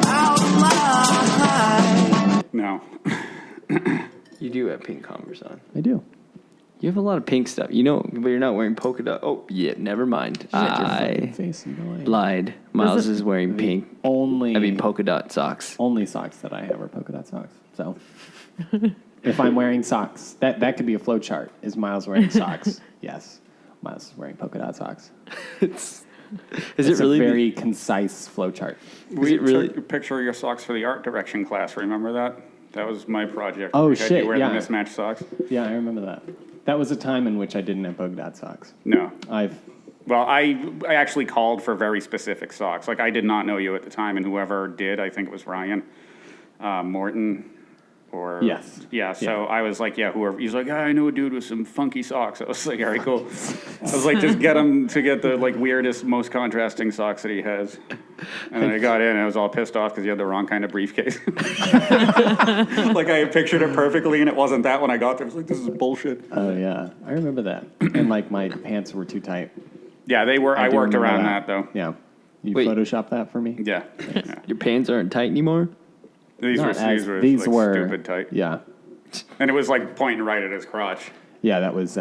out of line. No. You do have pink Converse on. I do. You have a lot of pink stuff. You know, but you're not wearing polka dot. Oh, yeah, never mind. I Face, you know, lied. Miles is wearing pink. Polka dot socks. Only socks that I have are polka dot socks. So if I'm wearing socks, that could be a flow chart. Is Miles wearing socks? Yes. Miles is wearing polka dot socks. Is It's it really a very concise flow chart? We took a picture of your socks for the art direction class. Remember that? That was my project. Oh, We had shit, You wear yeah. the mismatched socks. Yeah, I remember that. That was a time in which I didn't have polka dot socks. No. Well, I actually called for very specific socks. Like, I did not know you at the time, and whoever did, I think it was Ryan Morton. Or Yes. Yeah, so I was like, yeah, whoever. He's like, I know a dude with some funky socks. I was like, all right, cool. I was like, just get him to get the like weirdest, most contrasting socks that he has. And then I got in, and I was all pissed off because he had the wrong kind of briefcase. Like, I pictured it perfectly, and it wasn't that when I got there. I was like, this is bullshit. oh yeah, I remember that. And like my pants were too tight. Yeah, they were. I do worked remember around that, though. Yeah. You Wait. Photoshop that for me? Yeah. Yeah. Your pants aren't tight anymore? These Not as- were these like, were stupid tight. Yeah. And it was like pointing right at his crotch. Yeah, that was.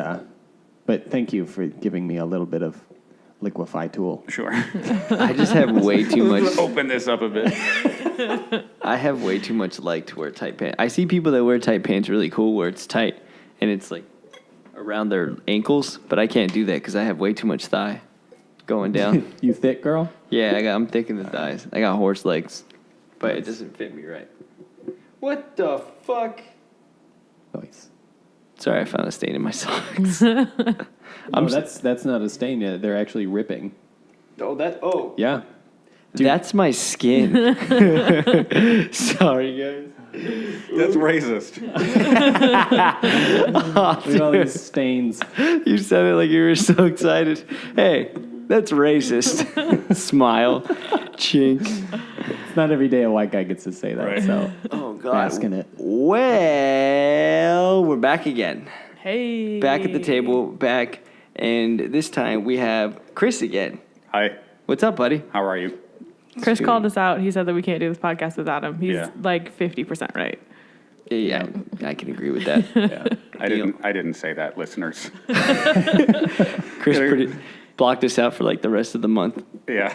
But thank you for giving me a little bit of liquefy tool. Sure. I just have way too much. Open this up a bit. I have way too much like to wear tight pants. I see people that wear tight pants really cool where it's tight and it's like around their ankles, but I can't do that because I have way too much thigh going down. You thick, girl? Yeah, I'm thick in the thighs. I got horse legs, but it doesn't fit me right. What the fuck? Nice. Sorry, I found a stain in my socks. That's not a stain yet. They're actually ripping. Yeah. That's my skin. Sorry, guys. That's racist. Look at all these stains. You said it like you were so excited. Hey, that's racist. Smile. Chink. It's not every day a white guy gets to say that. Right. So Oh, God. basking it. Well, we're back again. Hey. Back at the table, back. And this time we have Chris again. Hi. What's up, buddy? How are you? Chris called us out. He said that we can't do this podcast without him. He's Yeah. like 50% right. Yeah, I can agree with that. Yeah. I didn't say that, listeners. Chris blocked us out for like the rest of the month Yeah.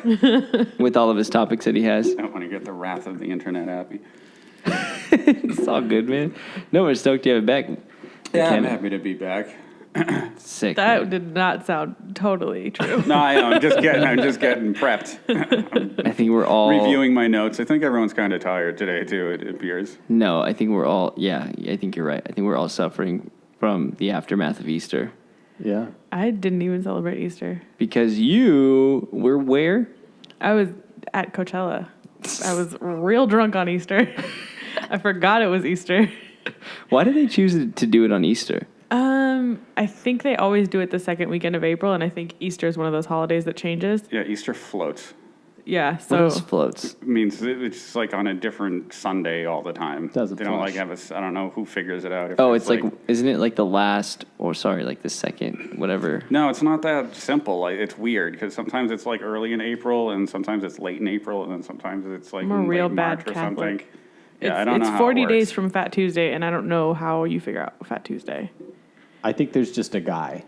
with all of his topics that he has. I don't want to get the wrath of the internet at me. It's all good, man. No, we're stoked to have it back. Yeah, I'm Mckenna. happy to be back. Sick. That man. did not sound totally true. No, I know. I'm just getting prepped. I think we're all Reviewing my notes. I think everyone's kind of tired today too. It appears. No, I think we're all. Yeah, I think you're right. I think we're all suffering from the aftermath of Easter Yeah. I didn't even celebrate Easter. because you were where? I was at Coachella. I was real drunk on Easter. I forgot it was Easter. Why did they choose to do it on Easter? I think they always do it the second weekend of April, and I think Easter is one of those holidays that changes. Yeah, Easter floats. Yeah, What so else floats? It means it's like on a different Sunday all the time. Doesn't They don't flush. like have I don't know who figures it out. If Oh, it's like, isn't it like the last, or sorry, like the second, whatever? No, it's not that simple. Like, it's weird because sometimes it's like early in April, and sometimes it's late in April, and then sometimes it's like I'm a in real late bad March or Catholic. something. Yeah, I don't it's know how 40 it days works. from Fat Tuesday, and I don't know how you figure out Fat Tuesday. I think there's just a guy.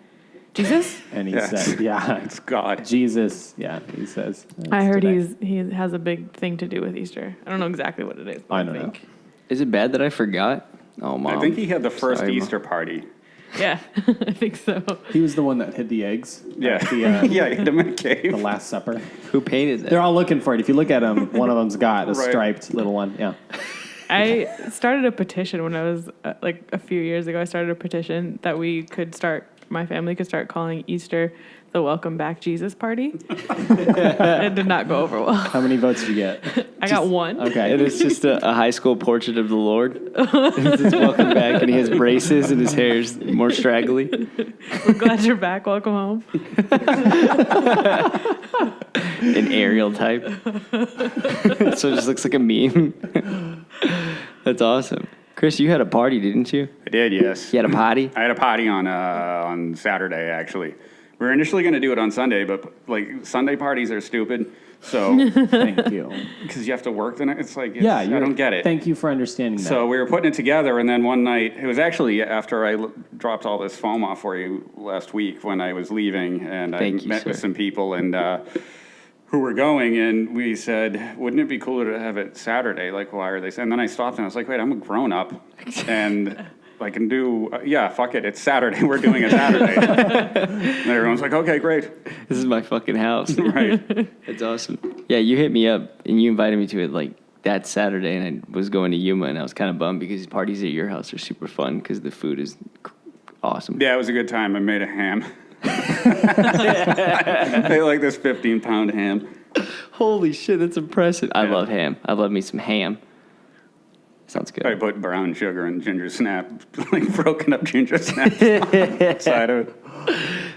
Jesus? And he Yes. said, yeah. It's God. Jesus. Yeah, he says. I heard today. he has a big thing to do with Easter. I don't know exactly what it is. But I don't know. Is it bad that I forgot? Oh, Mom. I think he had the first Sorry, Mom. Easter party. Yeah, I think so. He was the one that hid the eggs. Yeah, at the, yeah, he had him in a the cave. Last Supper. Who painted that? They're all looking for it. If you look at them, one of them's got a Right. striped little one. Yeah. I started a petition when I was like a few years ago. I started a petition that my family could start calling Easter the Welcome Back Jesus Party. It did not go over well. How many votes did you get? I got one. Okay. And it's just a high school portrait of the Lord. It's just welcome back, and he has braces, and his hair's more straggly. We're glad you're back. Welcome home. An aerial type. So it just looks like a meme. That's awesome. Chris, you had a party, didn't you? I did, yes. You had a party? I had a party on Saturday, actually. We were initially going to do it on Sunday, but like Sunday parties are stupid. So, Thank you. because you have to work the night, it's like, Yeah, I don't get it. Thank you for understanding that. So we were putting it together, and then one night, it was actually after I dropped all this foam off for you last week when I was leaving, and Thank you, met with sir. some people and who were going, and we said, wouldn't it be cooler to have it Saturday? Like, why are they saying? And then I stopped and I was like, wait, I'm a grown up, and I can do, fuck it, it's Saturday, we're doing it Saturday. And everyone's like, okay, great. This is my fucking house. Right. That's awesome. Yeah, you hit me up and you invited me to it like that Saturday, and I was going to Yuma, and I was kind of bummed because parties at your house are super fun because the food is awesome. Yeah, it was a good time. I made a ham. I like this 15-pound ham. Holy shit, that's impressive. I love ham. I love me some ham. Sounds good. I put brown sugar and ginger snap, like broken up ginger snap inside of it.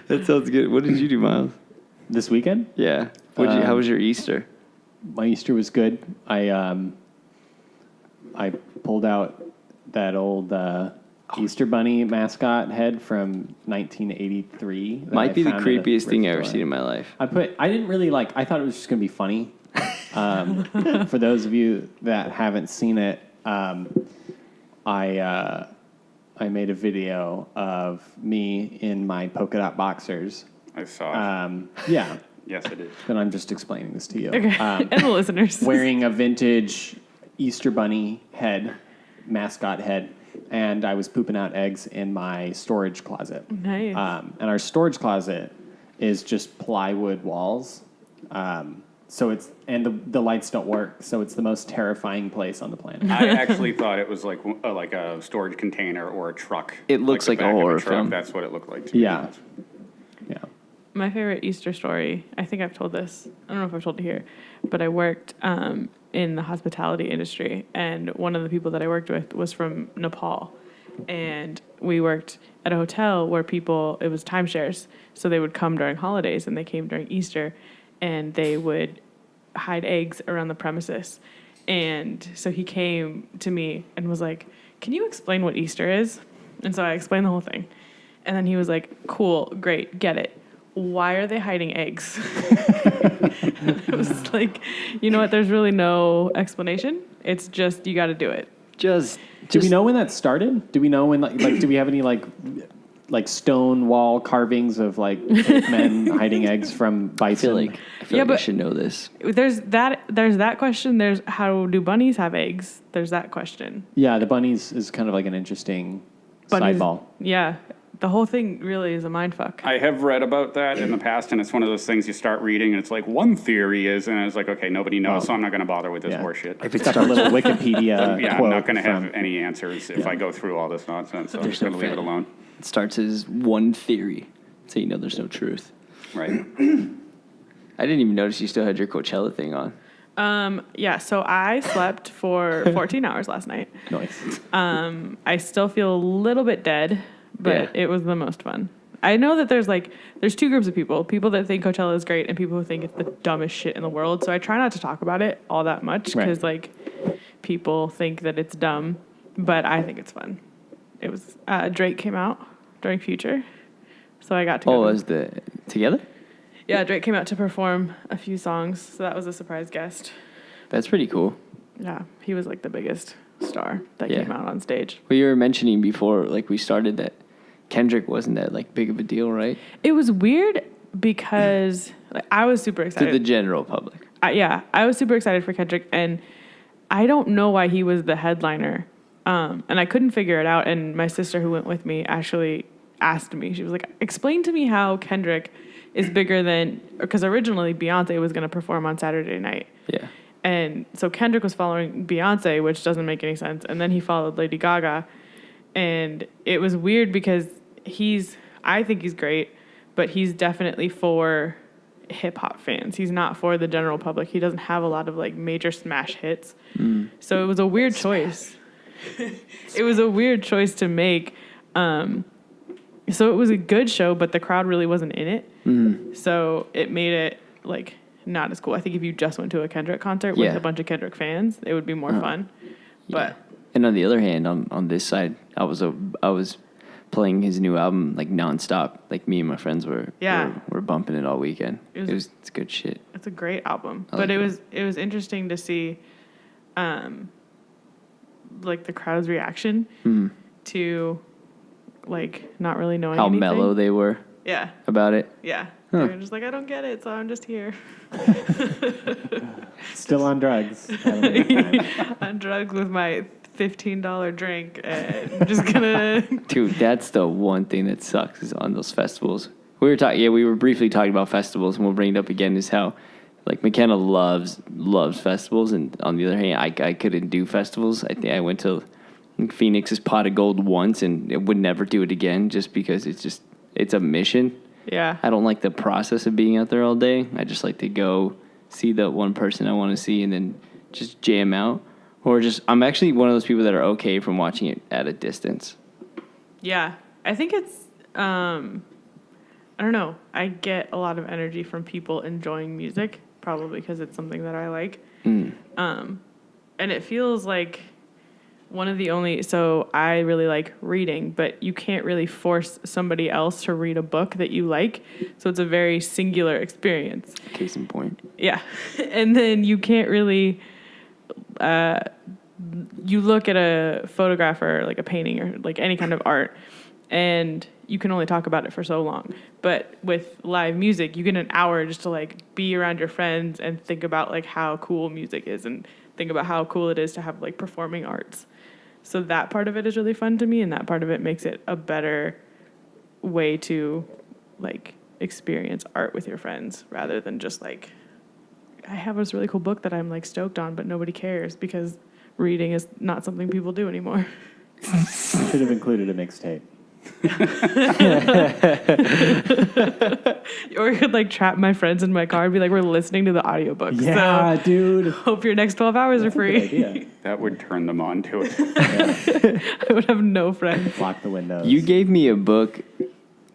That sounds good. What did you do, Miles? This weekend, Yeah. How was your Easter? my Easter was good. I pulled out that old Easter Bunny mascot head from 1983. that Might I be the found at a creepiest thing I've thrift ever store. seen in my life. I didn't really I thought it was just going to be funny. For those of you that haven't seen it, I made a video of me in my polka dot boxers. I saw it. Yeah, Yes, I did. but I'm just explaining this to you. Okay. And the listeners. Wearing a vintage Easter Bunny head, mascot head, and I was pooping out eggs in my storage closet. Nice. And our storage closet is just plywood walls. So it's, and the lights don't work, so it's the most terrifying place on the planet. I actually thought it was like a storage container or a truck. It looks the like a back of horror truck. film. That's what it looked like to me. Yeah. Yeah. My favorite Easter story, I think I've told this, I don't know if I've told it here, but I worked in the hospitality industry, and one of the people that I worked with was from Nepal. And we worked at a hotel where it was timeshares, so they would come during holidays, and they came during Easter, and they would hide eggs around the premises. And so he came to me and was like, can you explain what Easter is? And so I explained the whole thing. And then he was like, cool, great, get it. Why are they hiding eggs? It was like, you know what? There's really no explanation. It's just, you got to do it. Do we know when that started? Do we know when, like do we have any, like stone wall carvings of, like, men hiding eggs from bison? I feel like I but- should know this. There's that question. There's how do bunnies have eggs? There's that question. Yeah, the bunnies is kind of like an interesting Bunnies- sideball. Yeah. The whole thing really is a mindfuck. I have read about that in the past, and it's one of those things you start reading, and it's like, one theory is, and I was like, okay, nobody knows, so I'm not going to bother with this Yeah. horseshit. If it Got a starts, little Wikipedia Yeah, I'm quote not going to have from- any answers if I go through all this nonsense, so I'm There's just going no to leave it fan. alone. it starts as one theory, so you know there's no truth. Right. I didn't even notice you still had your Coachella thing on. Yeah, so I slept for 14 hours last night. Nice. I still feel a little bit dead, but Yeah. it was the most fun. I know that there's two groups of people that think Coachella is great and people who think it's the dumbest shit in the world. So I try not to talk about it all that much Right. because people think that it's dumb, but I think it's fun. It was Drake came out during Future, so I got to. Oh, go was the together? Yeah, Drake came out to perform a few songs, so that was a surprise guest. That's pretty cool. Yeah, he was like the biggest star that Yeah. came out on stage. Well, you were mentioning before, like we started, that Kendrick wasn't that like big of a deal, right? It was weird because I was super To excited. the general public. I was super excited for Kendrick, and I don't know why he was the headliner, and I couldn't figure it out. And my sister, who went with me, actually asked me. She was like, "Explain to me how Kendrick is bigger than," because originally Beyonce was going to perform on Saturday night. Yeah. And so Kendrick was following Beyonce, which doesn't make any sense. And then he followed Lady Gaga. And it was weird because I think he's great, but he's definitely for hip hop fans. He's not for the general public. He doesn't have a lot of major smash hits. So it was a weird choice. It was a weird choice to make. So it was a good show, but the crowd really wasn't in it. So it made it not as cool. I think if you just went to a Kendrick concert with Yeah. a bunch of Kendrick fans, it would be more fun. But And on the other hand, on this side, I was playing his new album like nonstop. Like me and my friends were bumping it all weekend. It's good shit. It's a great album, I but like it was interesting to see, like the crowd's reaction to, like, not really knowing how anything. mellow they were Yeah, about it. yeah. Huh. They're just like, I don't get it, so I'm just here. Still on drugs. Having a good time. On drugs with my $15 drink, and I'm just gonna. Dude, that's the one thing that sucks is on those festivals. We were briefly talking about festivals, and we'll bring it up again. Is how, like, Mckenna loves festivals, and on the other hand, I couldn't do festivals. I think I went to Phoenix's Pot of Gold once, and it would never do it again, just because it's a mission. Yeah. I don't like the process of being out there all day. I just like to go see the one person I want to see, and then just jam out. Or I'm actually one of those people that are okay from watching it at a distance. Yeah, I think it's, I don't know. I get a lot of energy from people enjoying music, probably because it's something that I like. And it feels like one of the only, so I really like reading, but you can't really force somebody else to read a book that you like. So it's a very singular experience. Case in point. Yeah. And then you can't really, you look at a photograph or like a painting or like any kind of art, and you can only talk about it for so long. But with live music, you get an hour just to like be around your friends and think about like how cool music is and think about how cool it is to have like performing arts. So that part of it is really fun to me, and that part of it makes it a better way to like experience art with your friends rather than just like, I have this really cool book that I'm like stoked on, but nobody cares because reading is not something people do anymore. Should have included a mixtape. Or you could like trap my friends in my car and be like, we're listening to the audiobook. Yeah, So dude. hope your next 12 hours That's are a good free. idea. That would turn them on to it. I would have no friends. Lock the windows. You gave me a book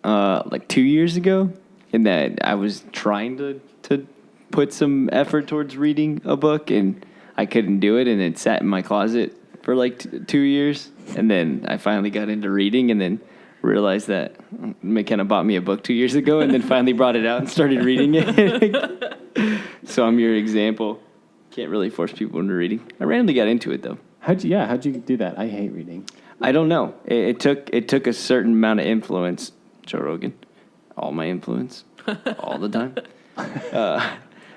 like 2 years ago, and that I was trying to put some effort towards reading a book, and I couldn't do it, and it sat in my closet for like 2 years, and then I finally got into reading, and then realized that Mckenna bought me a book 2 years ago, and then finally brought it out and started reading it. So I'm your example. Can't really force people into reading. I randomly got into it though. How'd you do that? I hate reading. I don't know. It took a certain amount of influence. Joe Rogan, all my influence, all the time.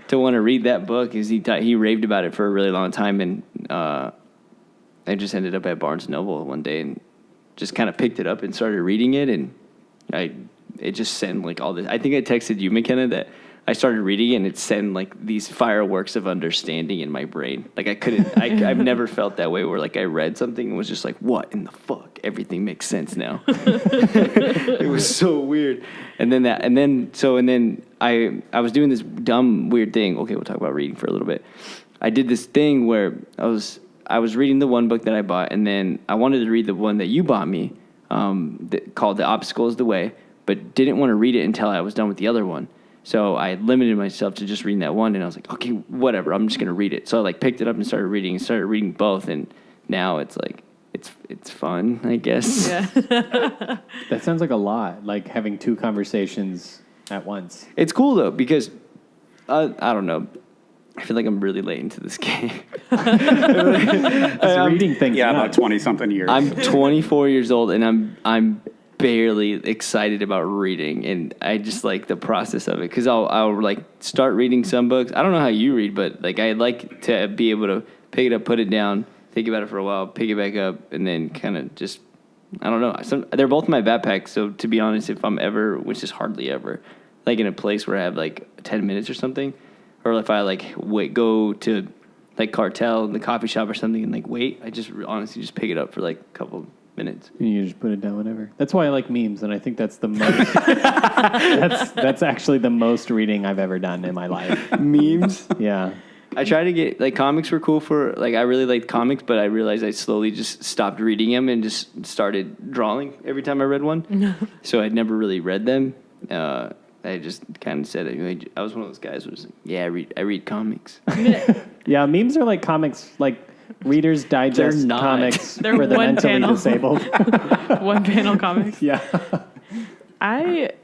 To want to read that book is he raved about it for a really long time, and I just ended up at Barnes & Noble one day and just kind of picked it up and started reading it, and it just sent like all this. I think I texted you, Mckenna, that I started reading it, and it sent like these fireworks of understanding in my brain. Like I couldn't, I've never felt that way where like I read something and was just like, what in the fuck? Everything makes sense now. It was so weird. And then I was doing this dumb weird thing. Okay, we'll talk about reading for a little bit. I did this thing where I was reading the one book that I bought, and then I wanted to read the one that you bought me, called The Obstacle is the Way, but didn't want to read it until I was done with the other one. So I limited myself to just reading that one, and I was like, okay, whatever, I'm just going to read it. So I like picked it up and started reading both, and now it's like, it's fun, I guess. Yeah. That sounds like a lot, like having two conversations at once. It's cool, though, because, I don't know, I feel like I'm really late into this game. This reading thing. Yeah, about 20-something years. I'm 24 years old, and I'm barely excited about reading, and I just like the process of it, because I'll like start reading some books. I don't know how you read, but like I like to be able to pick it up, put it down, think about it for a while, pick it back up, and then kind of just, I don't know. They're both in my backpack, so to be honest, if I'm ever, which is hardly ever, like in a place where I have like 10 minutes or something, or if I like go to like Cartel in the coffee shop or something and like wait, I just honestly just pick it up for like a couple minutes. And you just put it down whenever. That's why I like memes, and I think that's the most. that's actually the most reading I've ever done in my life. Memes? Yeah. I tried to get, like, comics were cool for, like, I really liked comics, but I realized I slowly just stopped reading them and just started drawing every time I read one. So I'd never really read them. I just kind of said it. I was one of those guys who was like, yeah, I read comics. Yeah, memes are like comics, like Reader's Digest They're not. comics They're for the one mentally panel. disabled. One panel comics. Yeah.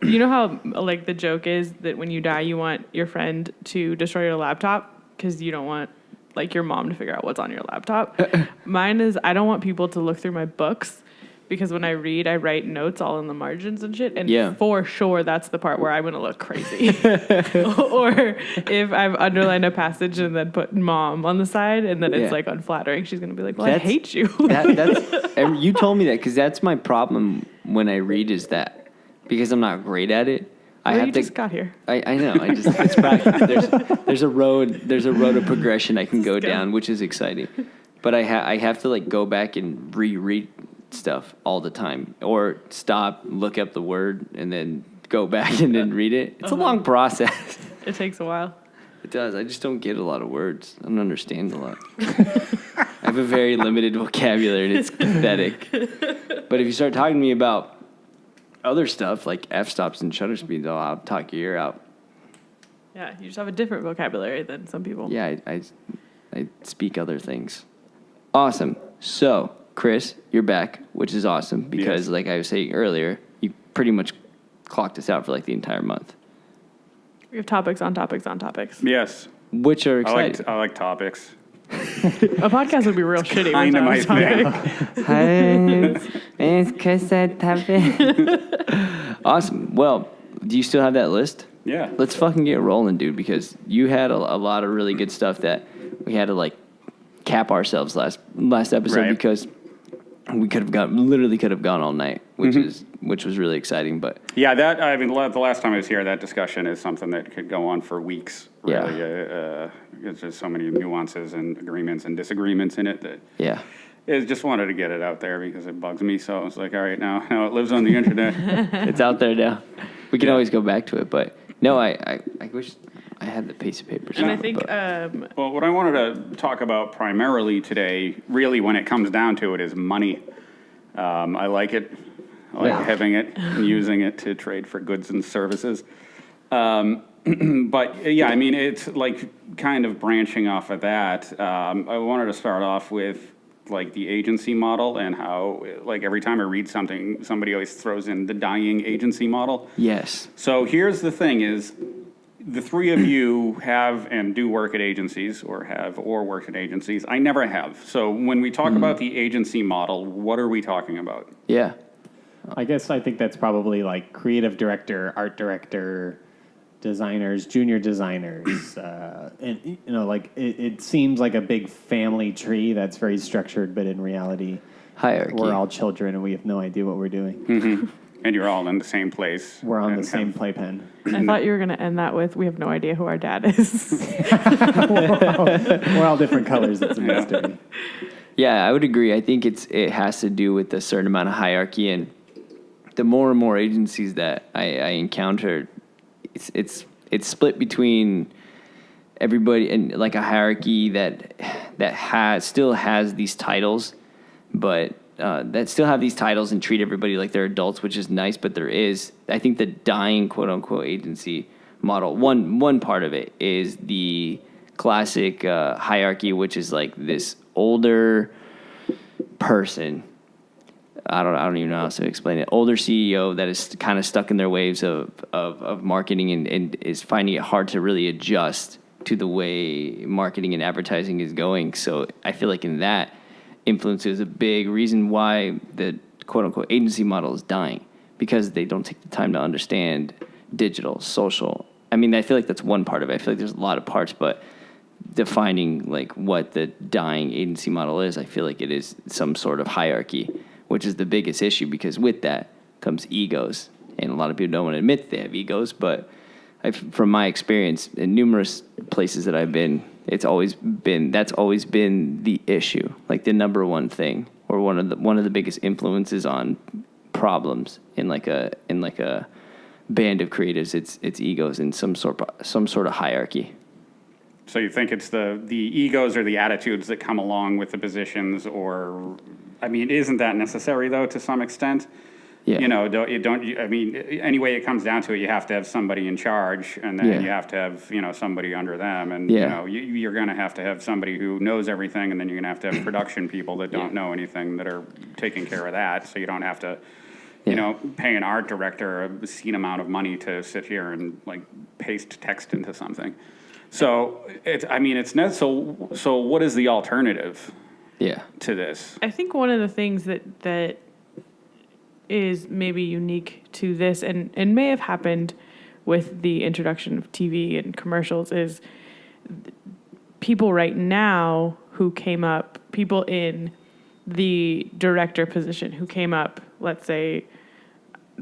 You know how like the joke is that when you die, you want your friend to destroy your laptop because you don't want like your mom to figure out what's on your laptop. Mine is I don't want people to look through my books because when I read, I write notes all in the margins and shit. And Yeah. for sure, that's the part where I'm going to look crazy. Or if I've underlined a passage and then put mom on the side and then it's Yeah. like unflattering, she's going to be like, well, I That's- hate you. And you told me that because that's my problem when I read is that because I'm not great at it. I Well, have you to. just got here. I know. It's practice. There's a road of progression I can go go. down, which is exciting. But I have to like go back and reread stuff all the time, or stop, look up the word, and then go back and then read it. It's a long process. It takes a while. It does. I just don't get a lot of words. I don't understand a lot. I have a very limited vocabulary, and it's pathetic. But if you start talking to me about other stuff like f-stops and shutter speeds, I'll talk your ear out. Yeah, you just have a different vocabulary than some people. Yeah, I speak other things. Awesome. So, Chris, you're back, which is awesome because, Yes. like I was saying earlier, you pretty much clocked us out for like the entire month, We have topics on topics on topics. Yes. which are exciting. I like topics. A podcast would be real shitty Kind of my without a thing. topic. Hi, it's Chris at Awesome. Well, do you still have that list? Yeah. Let's fucking get rolling, dude, because you had a lot of really good stuff that we had to like cap ourselves last episode Right. because we could have gone all night, which was really exciting. But Yeah, the last time I was here, that discussion is something that could go on for weeks. Really, there's just so many nuances and agreements and disagreements in it that yeah, I just wanted to get it out there because it bugs me. So I was like, all right, now it lives on the internet. it's out there now. We can always go back to it, but no, I wish I had the piece of paper. And I somewhere, think but- Well, what I wanted to talk about primarily today, really, when it comes down to it, is money. I like it. I like having it and using it to trade for goods and services. But yeah, I mean, it's like kind of branching off of that. I wanted to start off with like the agency model and how, like, every time I read something, somebody always throws in the dying agency model. yes, So here's the thing: is the three of you have and do work at agencies, or worked at agencies. I never have. So when we talk about the agency model, what are we talking about? yeah, I guess I think that's probably like creative director, art director, designers, junior designers, and you know, like it seems like a big family tree that's very structured, but in reality, hierarchy. we're all children and we have no idea what we're doing. And you're all in the same place. We're on and the same have- playpen. I thought you were going to end that with, we have no idea who our dad is. We're all different colors. It's a Yeah. mystery. Yeah, I would agree. I think it has to do with a certain amount of hierarchy, and the more and more agencies that I encounter, it's split between everybody and like a hierarchy that still has these titles, but that still have these titles and treat everybody like they're adults, which is nice. But I think the dying quote unquote agency model. One part of it is the classic hierarchy, which is like this older person. I don't even know how to explain it. Older CEO that is kind of stuck in their waves of marketing and is finding it hard to really adjust to the way marketing and advertising is going. So I feel like in that influence is a big reason why the quote unquote agency model is dying, because they don't take the time to understand digital, social. I mean, I feel like that's one part of it. I feel like there's a lot of parts, but defining like what the dying agency model is, I feel like it is some sort of hierarchy, which is the biggest issue, because with that comes egos. And a lot of people don't want to admit they have egos, but from my experience in numerous places that I've been, that's always been the issue, like the number one thing, or one of the biggest influences on problems in like a band of creatives. It's egos and some sort of hierarchy. So you think it's the egos or the attitudes that come along with the positions, or, I mean, isn't that necessary though to some extent? Yeah. You know, I mean, anyway, it comes down to it. You have to have somebody in charge, and then Yeah. you have to have, somebody under them. And, Yeah. you're going to have somebody who knows everything, and then you're going to have production people that don't know anything that are taking care of that. So you don't have to, pay an art director a obscene amount of money to sit here and, like, paste text into something. So, it's not, so what is the alternative Yeah. to this? I think one of the things that is maybe unique to this and may have happened with the introduction of TV and commercials is people right now who came up, people in the director position who came up, let's say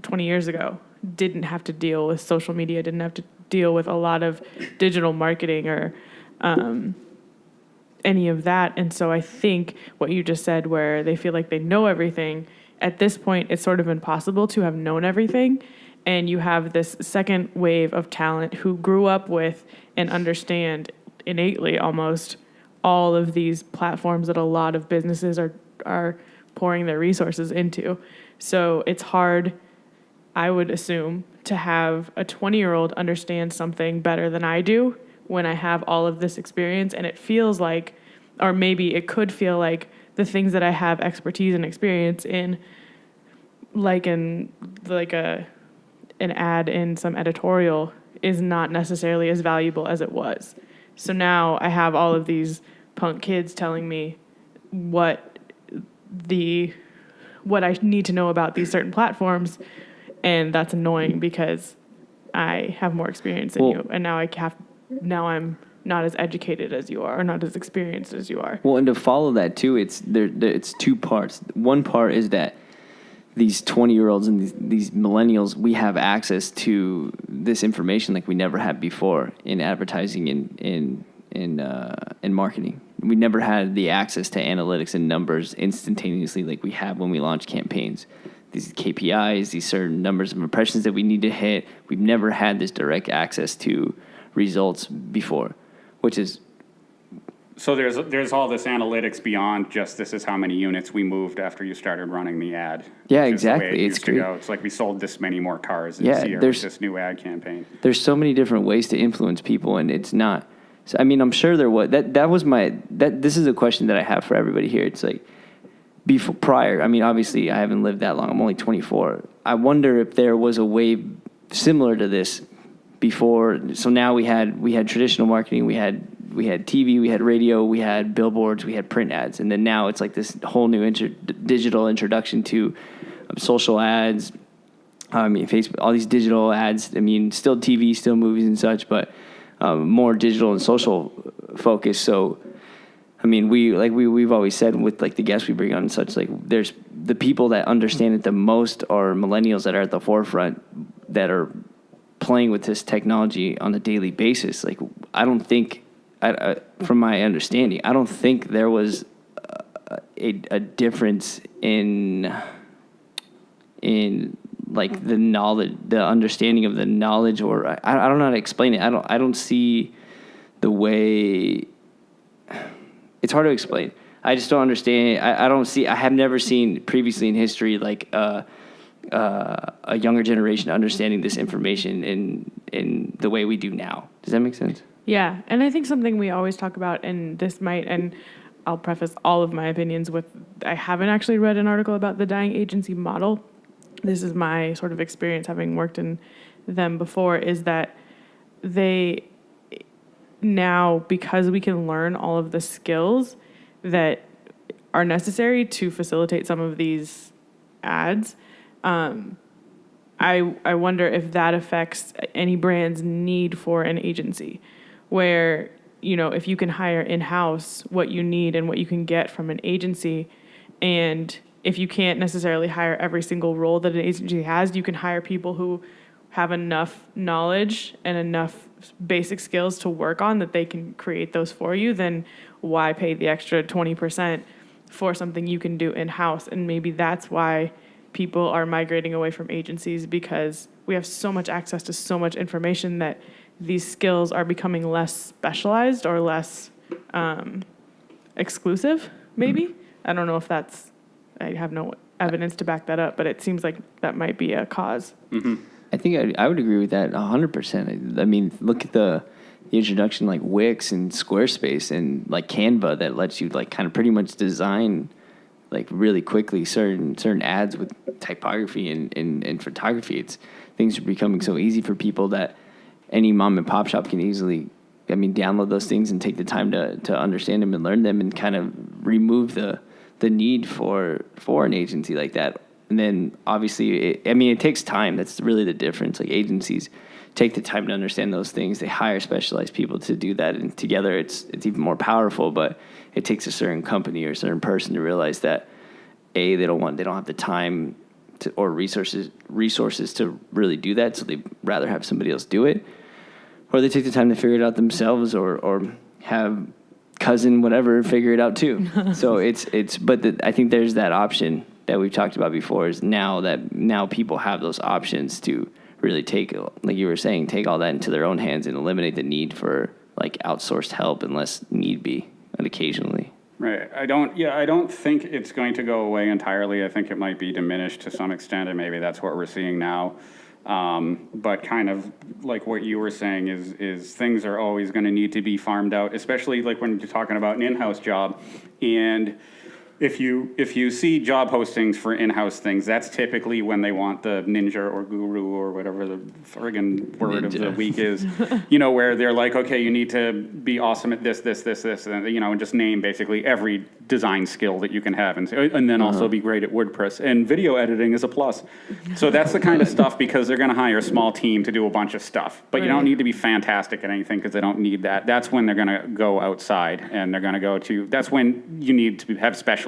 20 years ago, didn't have to deal with social media, didn't have to deal with a lot of digital marketing or any of that. And so I think what you just said, where they feel like they know everything, at this point, it's sort of impossible to have known everything. And you have this second wave of talent who grew up with and understand innately almost all of these platforms that a lot of businesses are pouring their resources into. So it's hard, I would assume, to have a 20-year-old understand something better than I do when I have all of this experience. And it feels like, or maybe it could feel like, the things that I have expertise and experience in, like an ad in some editorial, is not necessarily as valuable as it was. So now I have all of these punk kids telling me what I need to know about these certain platforms, and that's annoying because I have more experience than you, and now I'm not as educated as you are, or not as experienced as you are. Well, and to follow that too, it's two parts. One part is that these 20-year-olds and these millennials, we have access to this information like we never had before in advertising and in marketing. We never had the access to analytics and numbers instantaneously like we have when we launch campaigns. These KPIs, these certain numbers of impressions that we need to hit. We've never had this direct access to results before, which is... So there's all this analytics beyond just this is how many units we moved after you started running the ad. Yeah, Which is the way exactly. it It's used to great. go. It's like we sold this many more cars this Yeah, year with there's- this new ad campaign. There's so many different ways to influence people, and it's not... So, I mean, I'm sure there was... This is a question that I have for everybody here. It's like, prior, I mean, obviously, I haven't lived that long. I'm only 24. I wonder if there was a way similar to this before. So now we had traditional marketing, we had TV, we had radio, we had billboards, we had print ads, and then now it's like this whole new digital introduction to social ads. I mean, Facebook, all these digital ads. I mean, still TV, still movies and such, but more digital and social focus. So, I mean, we've always said with like the guests we bring on and such, like there's the people that understand it the most are millennials that are at the forefront that are playing with this technology on a daily basis. Like, I don't think, from my understanding, I don't think there was a difference in like the knowledge, the understanding of the knowledge, or I don't know how to explain it. I don't see the way. It's hard to explain. I just don't understand. I have never seen previously in history like a younger generation understanding this information in the way we do now. Does that make sense? Yeah, and I think something we always talk about, and I'll preface all of my opinions with, I haven't actually read an article about the dying agency model. This is my sort of experience having worked in them before, is that they now, because we can learn all of the skills that are necessary to facilitate some of these ads, I wonder if that affects any brand's need for an agency, where, if you can hire in-house what you need and what you can get from an agency, and if you can't necessarily hire every single role that an agency has, you can hire people who have enough knowledge and enough basic skills to work on that they can create those for you, then why pay the extra 20% for something you can do in-house? And maybe that's why people are migrating away from agencies, because we have so much access to so much information that these skills are becoming less specialized or less exclusive, maybe. I don't know if that's I have no evidence to back that up, but it seems like that might be a cause. I think I would agree with that 100%. I mean, look at the introduction like Wix and Squarespace and like Canva that lets you like kind of pretty much design like really quickly certain ads with typography and photography. Things are becoming so easy for people that any mom and pop shop can easily, download those things and take the time to understand them and learn them and kind of remove the need for an agency like that. And then obviously, it takes time. That's really the difference. Like agencies take the time to understand those things. They hire specialized people to do that, and together it's even more powerful. But it takes a certain company or a certain person to realize that they don't have the time or resources to really do that, so they'd rather have somebody else do it, or they take the time to figure it out themselves, or have cousin whatever figure it out too. So I think there's that option that we've talked about before, is now people have those options to really take, like you were saying, take all that into their own hands and eliminate the need for like outsourced help unless need be, and occasionally. Right. I don't think it's going to go away entirely. I think it might be diminished to some extent, and maybe that's what we're seeing now. But kind of like what you were saying is things are always going to need to be farmed out, especially like when you're talking about an in-house job. And if you see job postings for in-house things, that's typically when they want the ninja or guru or whatever the friggin' word of the week is, where they're like, okay, you need to be awesome at this, and just name basically every design skill that you can have, and then also be great at WordPress, and video editing is a plus. So that's the kind of stuff, because they're going to hire a small team to do a bunch of stuff, but you don't need to be fantastic at anything, because they don't need that. That's when they're going to go outside, and they're going to go to, that's when you need to have specialists.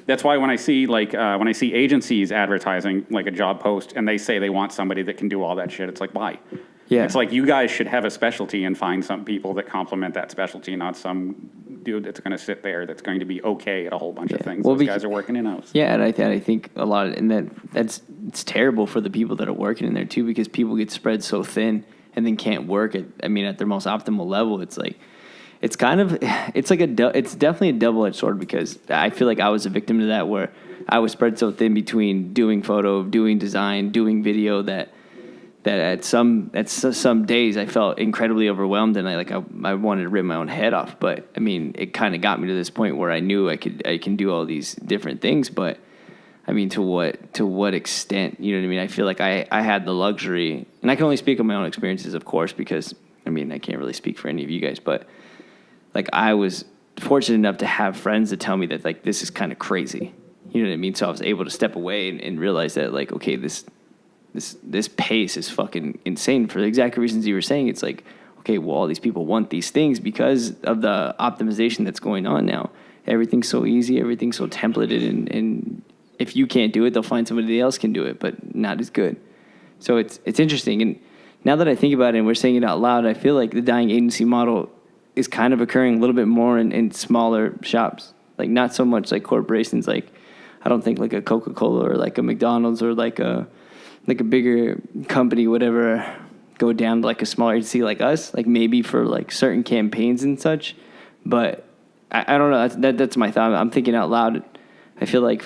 That's why when I see agencies advertising like a job post and they say they want somebody that can do all that shit, it's like, why? Yeah. It's like, you guys should have a specialty and find some people that complement that specialty, not some dude that's going to sit there that's going to be okay at a whole bunch of things. Well, those guys are working in-house. Yeah, and I think a lot of, and it's terrible for the people that are working in there too, because people get spread so thin and then can't work at their most optimal level. It's like, it's definitely a double-edged sword, because I feel like I was a victim to that, where I was spread so thin between doing photo, doing design, doing video that at some days I felt incredibly overwhelmed, and I wanted to rip my own head off. But it kind of got me to this point where I knew I can do all these different things. But to what extent? You know what I mean? I feel like I had the luxury, and I can only speak on my own experiences, of course, because I can't really speak for any of you guys, but like I was fortunate enough to have friends that tell me that like this is kind of crazy. You know what I mean? So I was able to step away and realize that like, okay, this pace is fucking insane for the exact reasons you were saying. It's like, okay, well, all these people want these things because of the optimization that's going on now. Everything's so easy, everything's so templated, and if you can't do it, they'll find somebody else can do it, but not as good. So it's interesting. And now that I think about it and we're saying it out loud, I feel like the dying agency model is kind of occurring a little bit more in smaller shops. Like not so much like corporations. Like I don't think like a Coca-Cola or like a McDonald's or like a bigger company would ever go down to like a smaller agency like us. Like maybe for like certain campaigns and such. But I don't know. That's my thought. I'm thinking out loud. I feel like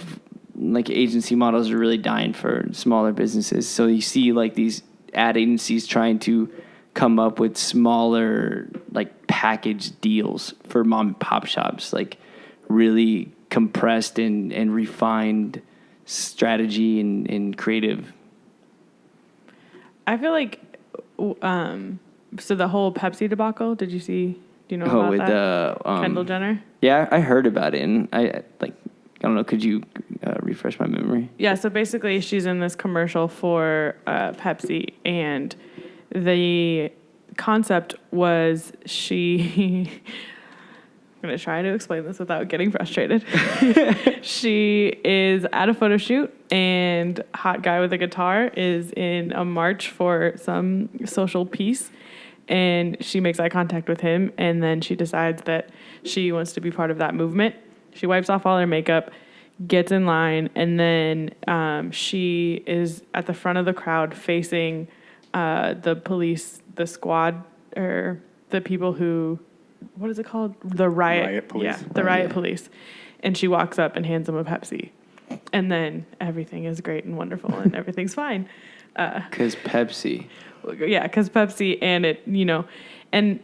agency models are really dying for smaller businesses. So you see like these ad agencies trying to come up with smaller like package deals for mom and pop shops, like really compressed and refined strategy and creative. I feel like so the whole Pepsi debacle, do you know about that? Kendall Jenner? Yeah, I heard about it, and I don't know, could you refresh my memory? Yeah, so basically she's in this commercial for Pepsi, and the concept was I'm going to try to explain this without getting frustrated. She is at a photo shoot, and hot guy with a guitar is in a march for some social peace, and she makes eye contact with him, and then she decides that she wants to be part of that movement. She wipes off all her makeup, gets in line, and then she is at the front of the crowd facing the police, the squad, or the people who, what is it called? The riot police. Yeah, the riot police. And she walks up and hands them a Pepsi. and then everything is great and wonderful and everything's fine. Because Pepsi. Yeah, because Pepsi and it, and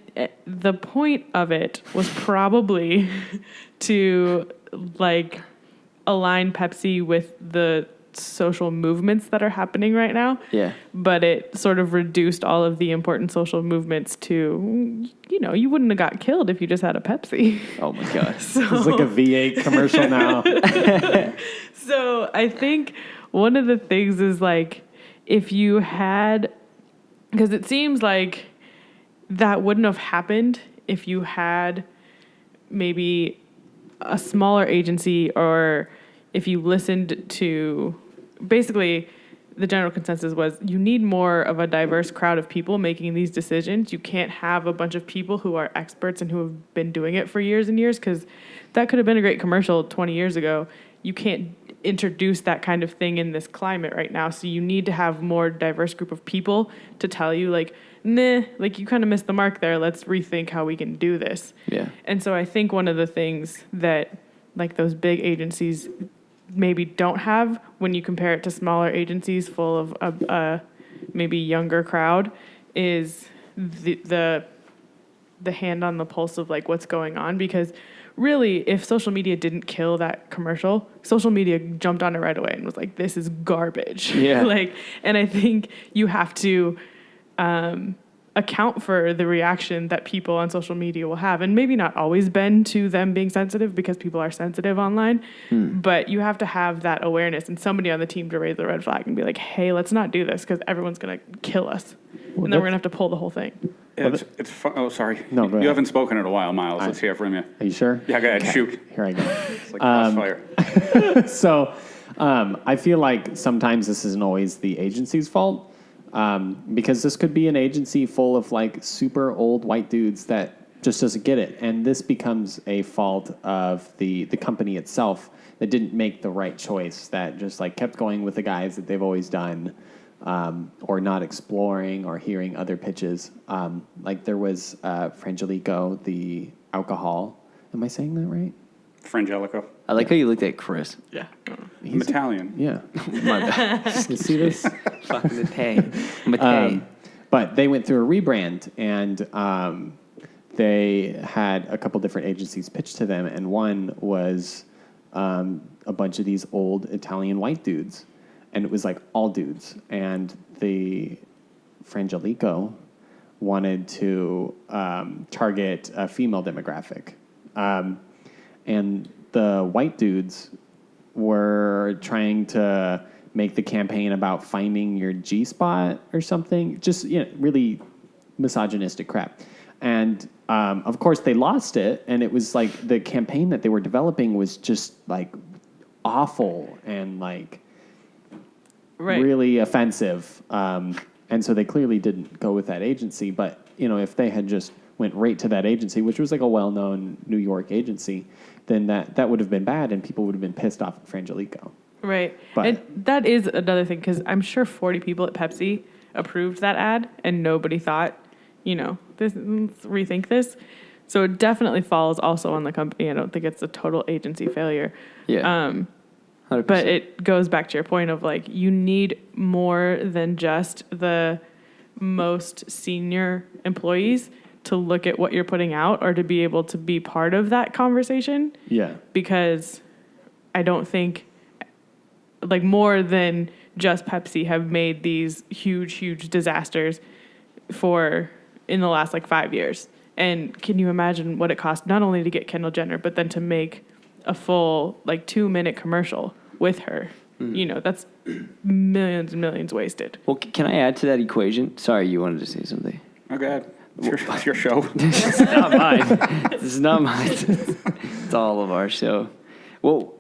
the point of it was probably to like align Pepsi with the social movements that are happening right now. Yeah. But it sort of reduced all of the important social movements to, you wouldn't have got killed if you just had a Pepsi. Oh my God. It's like a V8 commercial now. So I think one of the things is like, if you had, because it seems like that wouldn't have happened if you had maybe a smaller agency, or if you listened to, basically the general consensus was you need more of a diverse crowd of people making these decisions. You can't have a bunch of people who are experts and who have been doing it for years and years, because that could have been a great commercial 20 years ago. You can't introduce that kind of thing in this climate right now. So you need to have more diverse group of people to tell you like, nah, like you kind of missed the mark there. Let's rethink how we can do this. Yeah. And so I think one of the things that like those big agencies maybe don't have when you compare it to smaller agencies full of a maybe younger crowd is the hand on the pulse of like what's going on. Because really, if social media didn't kill that commercial, social media jumped on it right away and was like, this is garbage. Yeah. And I think you have to account for the reaction that people on social media will have, and maybe not always bend to them being sensitive, because people are sensitive online, but you have to have that awareness and somebody on the team to raise the red flag and be like, hey, let's not do this because everyone's going to kill us. Well, and then we're going to have to pull the whole thing. It's fun. Oh, sorry. No, go You ahead. haven't spoken in a while, Miles. Let's hear from you. Are you sure? Yeah, go ahead. Shoot. Here I go. It's like crossfire. So I feel like sometimes this isn't always the agency's fault, because this could be an agency full of like super old white dudes that just doesn't get it. And this becomes a fault of the company itself that didn't make the right choice, that just like kept going with the guys that they've always done, or not exploring or hearing other pitches. Like there was Frangelico, the alcohol. Am I saying that right? Frangelico. I like how you looked at Chris. Yeah. I'm Italian. Yeah. My bad. You see this? Fucking Matei. But they went through a rebrand, and they had a couple different agencies pitch to them, and one was a bunch of these old Italian white dudes, and it was like all dudes. And the Frangelico wanted to target a female demographic, and the white dudes were trying to make the campaign about finding your G-spot or something. Just, really misogynistic crap. And, of course, they lost it. And it was like the campaign that they were developing was just, like, awful and, like, really offensive. And so they clearly didn't go with that agency. But, if they had just went right to that agency, which was like a well-known New York agency, then that would have been bad, and people would have been pissed off at Frangelico. Right. But, and that is another thing, because I'm sure 40 people at Pepsi approved that ad, and nobody thought, let's rethink this. So it definitely falls also on the company. I don't think it's a total agency failure. Yeah. 100%. But it goes back to your point of like, you need more than just the most senior employees to look at what you're putting out, or to be able to be part of that conversation. Yeah. Because I don't think like more than just Pepsi have made these huge disasters in the last like 5 years. And can you imagine what it cost not only to get Kendall Jenner, but then to make a full like 2-minute commercial with her? That's millions and millions wasted. Well, can I add to that equation? Sorry, you wanted to say something. Oh, go ahead. It's your show. It's not mine. This is not mine. It's all of our show. Well,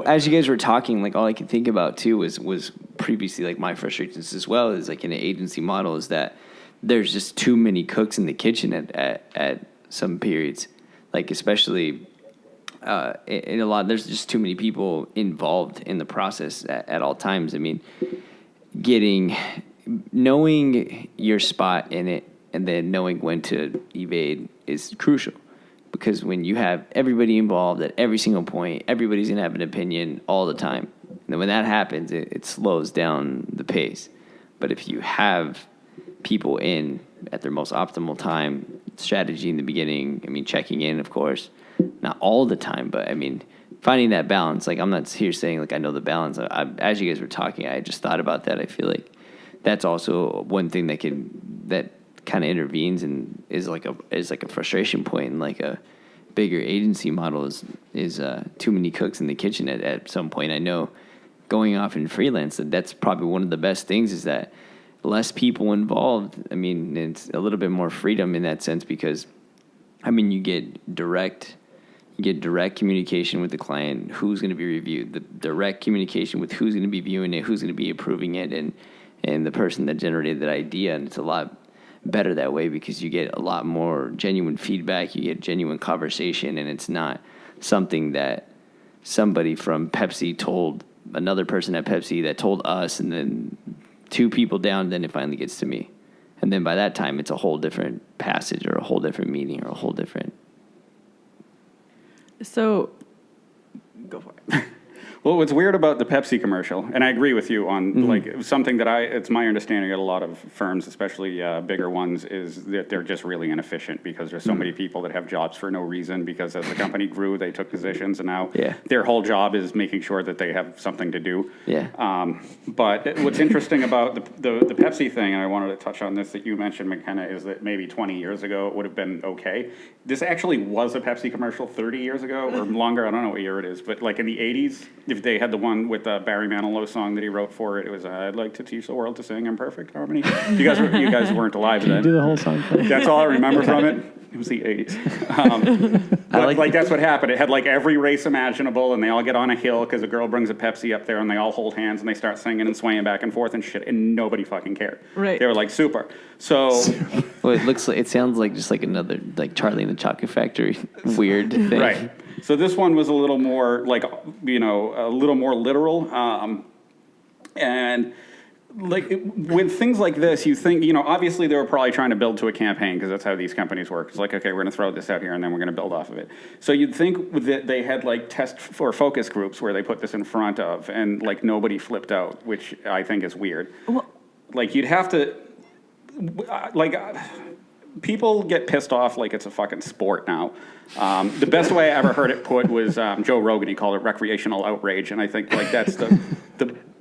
as you guys were talking, like all I could think about too was previously like my frustrations as well is like in an agency model is that there's just too many cooks in the kitchen at some periods, like especially in a lot. There's just too many people involved in the process at all times. I mean, knowing your spot in it and then knowing when to evade is crucial. Because when you have everybody involved at every single point, everybody's going to have an opinion all the time. And then when that happens, it slows down the pace. But if you have people in at their most optimal time, strategy in the beginning, I mean, checking in, of course, not all the time, but I mean, finding that balance. Like, I'm not here saying like I know the balance. As you guys were talking, I just thought about that. I feel like that's also one thing that kind of intervenes and is like a frustration point, and like a bigger agency model is too many cooks in the kitchen at some point. I know going off in freelance, that's probably one of the best things, is that less people involved. I mean, it's a little bit more freedom in that sense, because I mean, you get direct communication with the client, who's going to be reviewed, the direct communication with who's going to be viewing it, who's going to be approving it, and the person that generated that idea. And it's a lot better that way, because you get a lot more genuine feedback, you get genuine conversation, and it's not something that somebody from Pepsi told another person at Pepsi that told us, and then two people down, then it finally gets to me. And then by that time, it's a whole different passage or a whole different meeting or a whole different... So, go for it. Well, what's weird about the Pepsi commercial, and I agree with you on like something that it's my understanding at a lot of firms, especially bigger ones, is that they're just really inefficient, because there's so many people that have jobs for no reason, because as the company grew, they took positions, and now their whole job is making sure that they have something to do. But what's interesting about the Pepsi thing, and I wanted to touch on this that you mentioned, Mckenna, is that maybe 20 years ago it would have been okay. This actually was a Pepsi commercial 30 years ago or longer. I don't know what year it is, but like in the 80s, if they had the one with the Barry Manilow song that he wrote for it, it was "I'd like to teach the world to sing in perfect harmony." You guys weren't alive then. Do the whole song. That's all I remember from it. It was the 80s. Like that's what happened. It had like every race imaginable, and they all get on a hill because a girl brings a Pepsi up there, and they all hold hands and they start singing and swaying back and forth and shit, and nobody fucking cared. Right. They were like, super. So, well, it sounds like just like another like Charlie and the Chocolate Factory weird thing. Right. So this one was a little more like, a little more literal, and. Like with things like this, you think, obviously they were probably trying to build to a campaign, because that's how these companies work. It's like, okay, we're going to throw this out here and then we're going to build off of it. So you'd think that they had like test or focus groups where they put this in front of, and like nobody flipped out, which I think is weird. Well, like you'd have to, people get pissed off like it's a fucking sport now. The best way I ever heard it put was Joe Rogan. He called it recreational outrage, and I think like that's the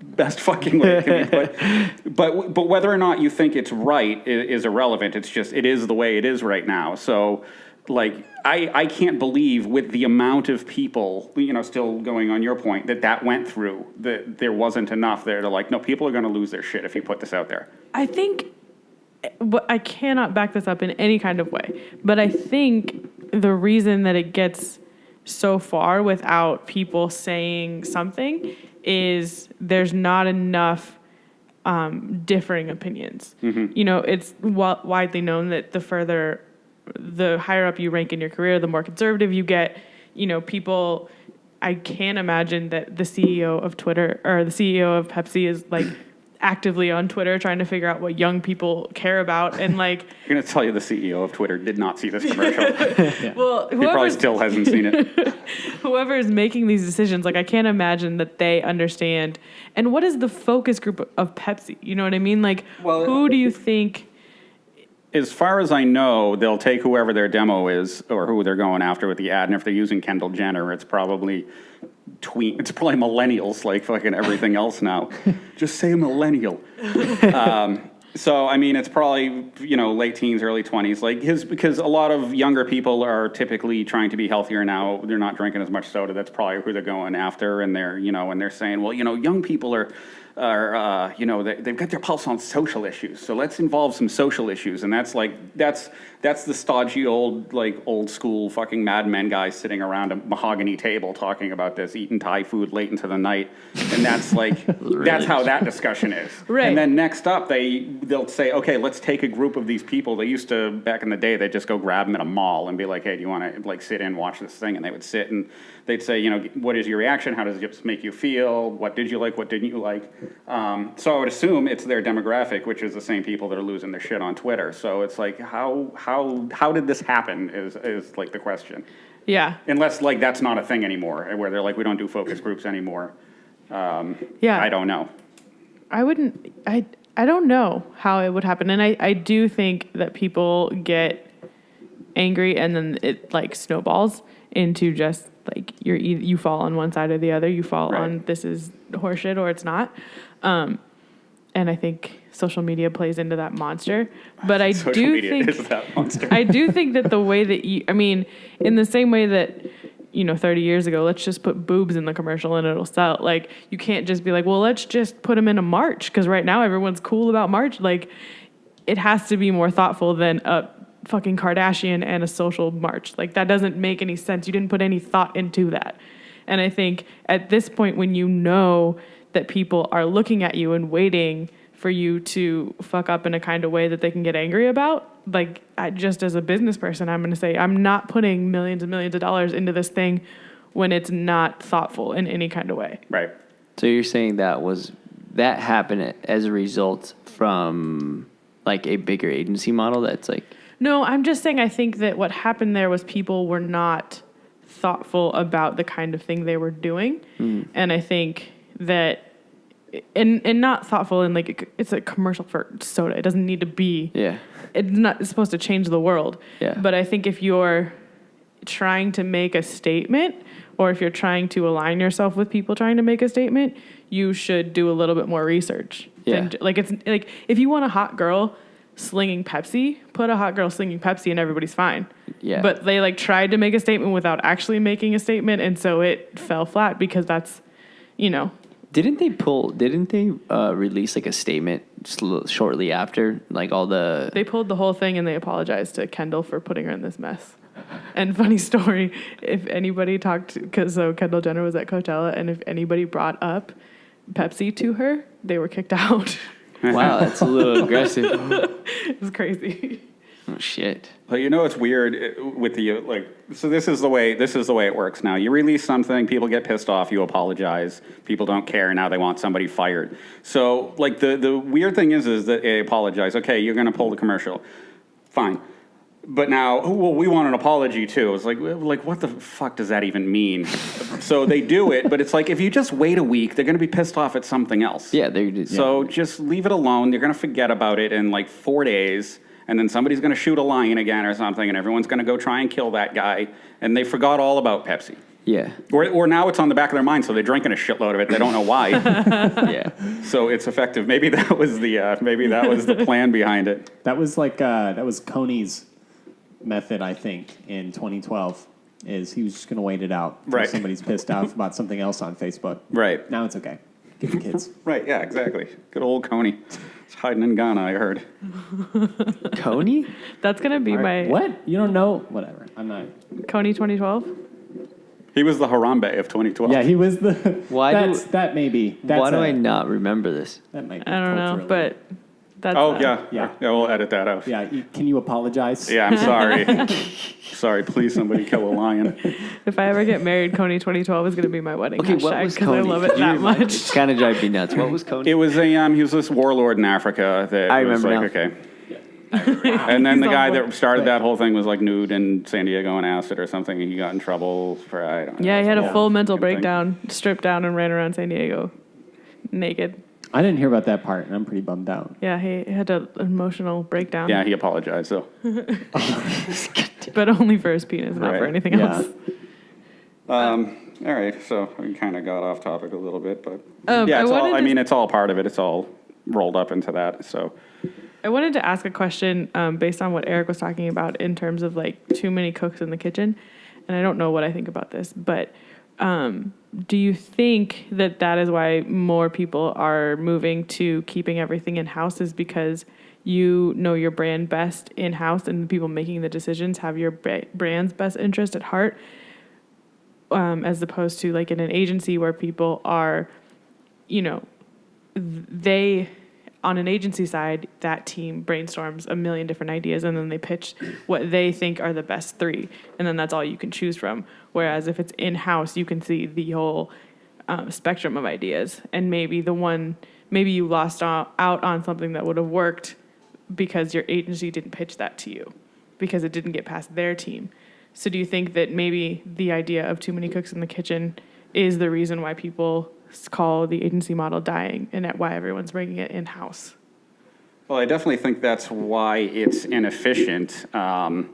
best fucking way it can be put. But whether or not you think it's right is irrelevant. It's just, it is the way it is right now. So like I can't believe, with the amount of people, still going on your point, that went through, that there wasn't enough there to like, no, people are going to lose their shit if you put this out there. I think, but I cannot back this up in any kind of way, but I think the reason that it gets so far without people saying something is there's not enough differing opinions. It's widely known that the higher up you rank in your career, the more conservative you get. People, I can't imagine that the CEO of Twitter or the CEO of Pepsi is like actively on Twitter trying to figure out what young people care about, and like I'm going to tell you, the CEO of Twitter did not see this commercial. Well, he probably still hasn't seen it. Whoever is making these decisions, like I can't imagine that they understand. And what is the focus group of Pepsi? You know what I mean? Like, who do you think? As far as I know, they'll take whoever their demo is or who they're going after with the ad, and if they're using Kendall Jenner, it's probably millennials, like fucking everything else now. Just say millennial. So, I mean, it's probably, late teens, early 20s. Like because a lot of younger people are typically trying to be healthier now. They're not drinking as much soda. That's probably who they're going after. And they're, and they're saying, well, young people are they've got their pulse on social issues. So let's involve some social issues. And that's the stodgy old school fucking Mad Men guys sitting around a mahogany table talking about this, eating Thai food late into the night. And that's that's how that discussion is. Right. And then next up, they'll say, okay, let's take a group of these people. They used to, back in the day, they'd just go grab them at a mall and be like, hey, do you want to sit in, watch this thing? And they would sit and they'd say, what is your reaction? How does it make you feel? What did you like? What didn't you like? So I would assume it's their demographic, which is the same people that are losing their shit on Twitter. So it's like, how did this happen is like the question. Yeah. Unless that's not a thing anymore, where they're like, we don't do focus groups anymore. Yeah. I don't know. I don't know how it would happen. And I do think that people get angry and then it like snowballs into just like you fall on one side or the other. You fall Right. on this is horseshit or it's not. And I think social media plays into that monster. But I Social do media think is that monster. I do think that the way that in the same way that 30 years ago, let's just put boobs in the commercial and it'll sell. Like, you can't just be like, well, let's just put them in a march. Because right now everyone's cool about march. Like, it has to be more thoughtful than a fucking Kardashian and a social march. Like, that doesn't make any sense. You didn't put any thought into that. And I think at this point, when you know that people are looking at you and waiting for you to fuck up in a kind of way that they can get angry about, like, just as a business person, I'm going to say I'm not putting millions and millions of dollars into this thing when it's not thoughtful in any kind of way. Right. So you're saying that happened as a result from like a bigger agency model that's like... No, I'm just saying I think that what happened there was people were not thoughtful about the kind of thing they were doing. And I think that... And not thoughtful in like it's a commercial for soda. It doesn't need to be. Yeah. It's supposed to change the world. Yeah. But I think if you're trying to make a statement, or if you're trying to align yourself with people trying to make a statement, you should do a little bit more research. Yeah. Like it's like if you want a hot girl slinging Pepsi, put a hot girl slinging Pepsi and everybody's fine. Yeah. But they like tried to make a statement without actually making a statement, and so it fell flat because that's, Didn't they release like a statement shortly after, like all the... They pulled the whole thing and they apologized to Kendall for putting her in this mess. And funny story, if anybody so Kendall Jenner was at Coachella, and if anybody brought up Pepsi to her, they were kicked out. Wow, that's a little aggressive. It was crazy. Oh, shit. Well, it's weird with the so this is the way it works now. You release something, people get pissed off, you apologize, people don't care, now they want somebody fired. So like the weird thing is that they apologize. Okay, you're going to pull the commercial. Fine. But now, well, we want an apology too. It's like what the fuck does that even mean? So they do it, but it's like if you just wait a week, they're going to be pissed off at something else. Yeah, they're just... So just leave it alone. They're going to forget about it in like 4 days. And then somebody's going to shoot a lion again or something, and everyone's going to go try and kill that guy, and they forgot all about Pepsi. Yeah. Or now it's on the back of their mind, so they're drinking a shitload of it. They don't know why. Yeah. So it's effective. Maybe that was the plan behind it. That was Coney's method, I think, in 2012. Is he was just going to wait it out until Right. somebody's pissed off about something else on Facebook. Right. Now it's okay. Give the kids. Right. Yeah. Exactly. Good old Coney. He's hiding in Ghana, I heard. Coney? That's going to be my What? You don't know? Whatever. I'm not. Coney 2012. He was the Harambe of 2012. Yeah, he was the. Why that may be. That's Why do I not remember this? That might be I don't know, culturally- but that's Oh yeah. Yeah. We'll edit that out. Yeah, can you apologize? Yeah. I'm sorry. Sorry. Please, somebody kill a lion. if I ever get married, Coney 2012 is going to be my wedding Okay, what hashtag was because I Coney? love it that much. It's kind of driving me nuts. What was Coney? It was he was this warlord in Africa that I was remember like, now. okay. And then the He's guy on that board. started that whole thing was like nude in San Diego and acid or something, and he got in trouble for, I don't know. Yeah, he had a some full mental fucking thing. breakdown, stripped down, and ran around San Diego naked. I didn't hear about that part, and I'm pretty bummed out. Yeah, he had an emotional breakdown. Yeah, he apologized, so. But only for his penis, not for Right. anything Yeah. else. All right, so we kind of got off topic a little bit, but I wanted to- it's all part of it. It's all rolled up into that, so. I wanted to ask a question based on what Eric was talking about in terms of like too many cooks in the kitchen. And I don't know what I think about this, but do you think that is why more people are moving to keeping everything in-house is because you know your brand best in-house and the people making the decisions have your brand's best interest at heart, as opposed to like in an agency where people are, on an agency side, that team brainstorms a million different ideas and then they pitch what they think are the best 3. And then that's all you can choose from. Whereas if it's in-house, you can see the whole spectrum of ideas. And maybe you lost out on something that would have worked because your agency didn't pitch that to you because it didn't get past their team. So do you think that maybe the idea of too many cooks in the kitchen is the reason why people call the agency model dying and why everyone's bringing it in-house. Well, I definitely think that's why it's inefficient. And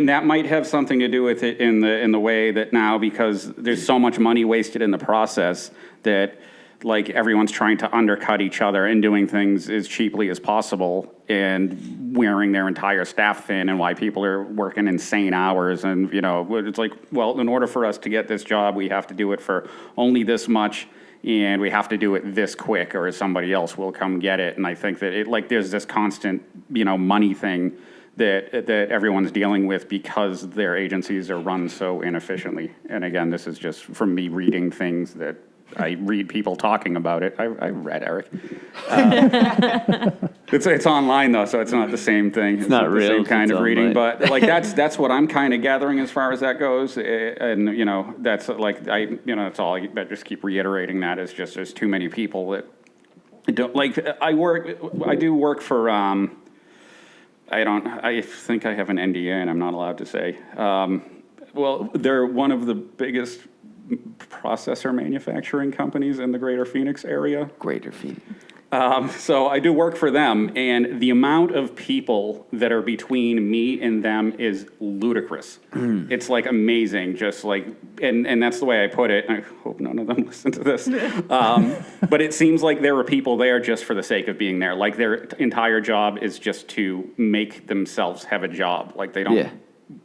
that might have something to do with it in the way that now, because there's so much money wasted in the process, that like everyone's trying to undercut each other and doing things as cheaply as possible and wearing their entire staff thin, and why people are working insane hours. And, you know, it's like, well, in order for us to get this job, we have to do it for only this much, and we have to do it this quick, or somebody else will come get it. And I think that there's this constant, you know, money thing that everyone's dealing with because their agencies are run so inefficiently. And again, this is just from me reading things that I read people talking about it. I read Eric. It's online though, so it's not the same thing. It's not real, the same kind it's of reading, online. but like that's what I'm kind of gathering as far as that goes. And you know, that's like that's all. I just keep reiterating that. It's just there's too many people that don't like. I do work for. I think I have an NDA and I'm not allowed to say. Well, they're one of the biggest processor manufacturing companies in the greater Phoenix area. Greater Phoenix. So I do work for them, and the amount of people that are between me and them is ludicrous. It's like amazing, just like, and that's the way I put it. I hope none of them listen to this. But it seems like there are people there just for the sake of being there. Like their entire job is just to make themselves have a job. Like they don't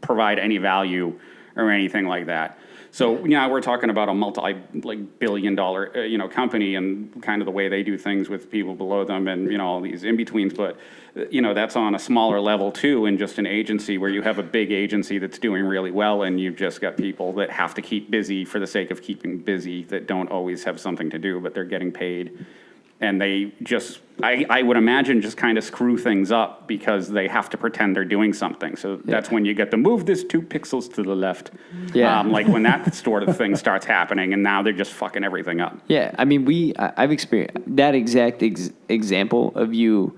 provide any value or anything like that. So yeah, we're talking about a multi-billion-dollar company, and kind of the way they do things with people below them, and all these in-betweens. But that's on a smaller level too, in just an agency where you have a big agency that's doing really well, and you've just got people that have to keep busy for the sake of keeping busy, that don't always have something to do, but they're getting paid. And they just, I would imagine, just kind of screw things up because they have to pretend they're doing something. So that's when you get to move this 2 pixels to the left. Yeah. Like when that sort of thing starts happening, and now they're just fucking everything up. Yeah, I mean, I've experienced that exact example of you.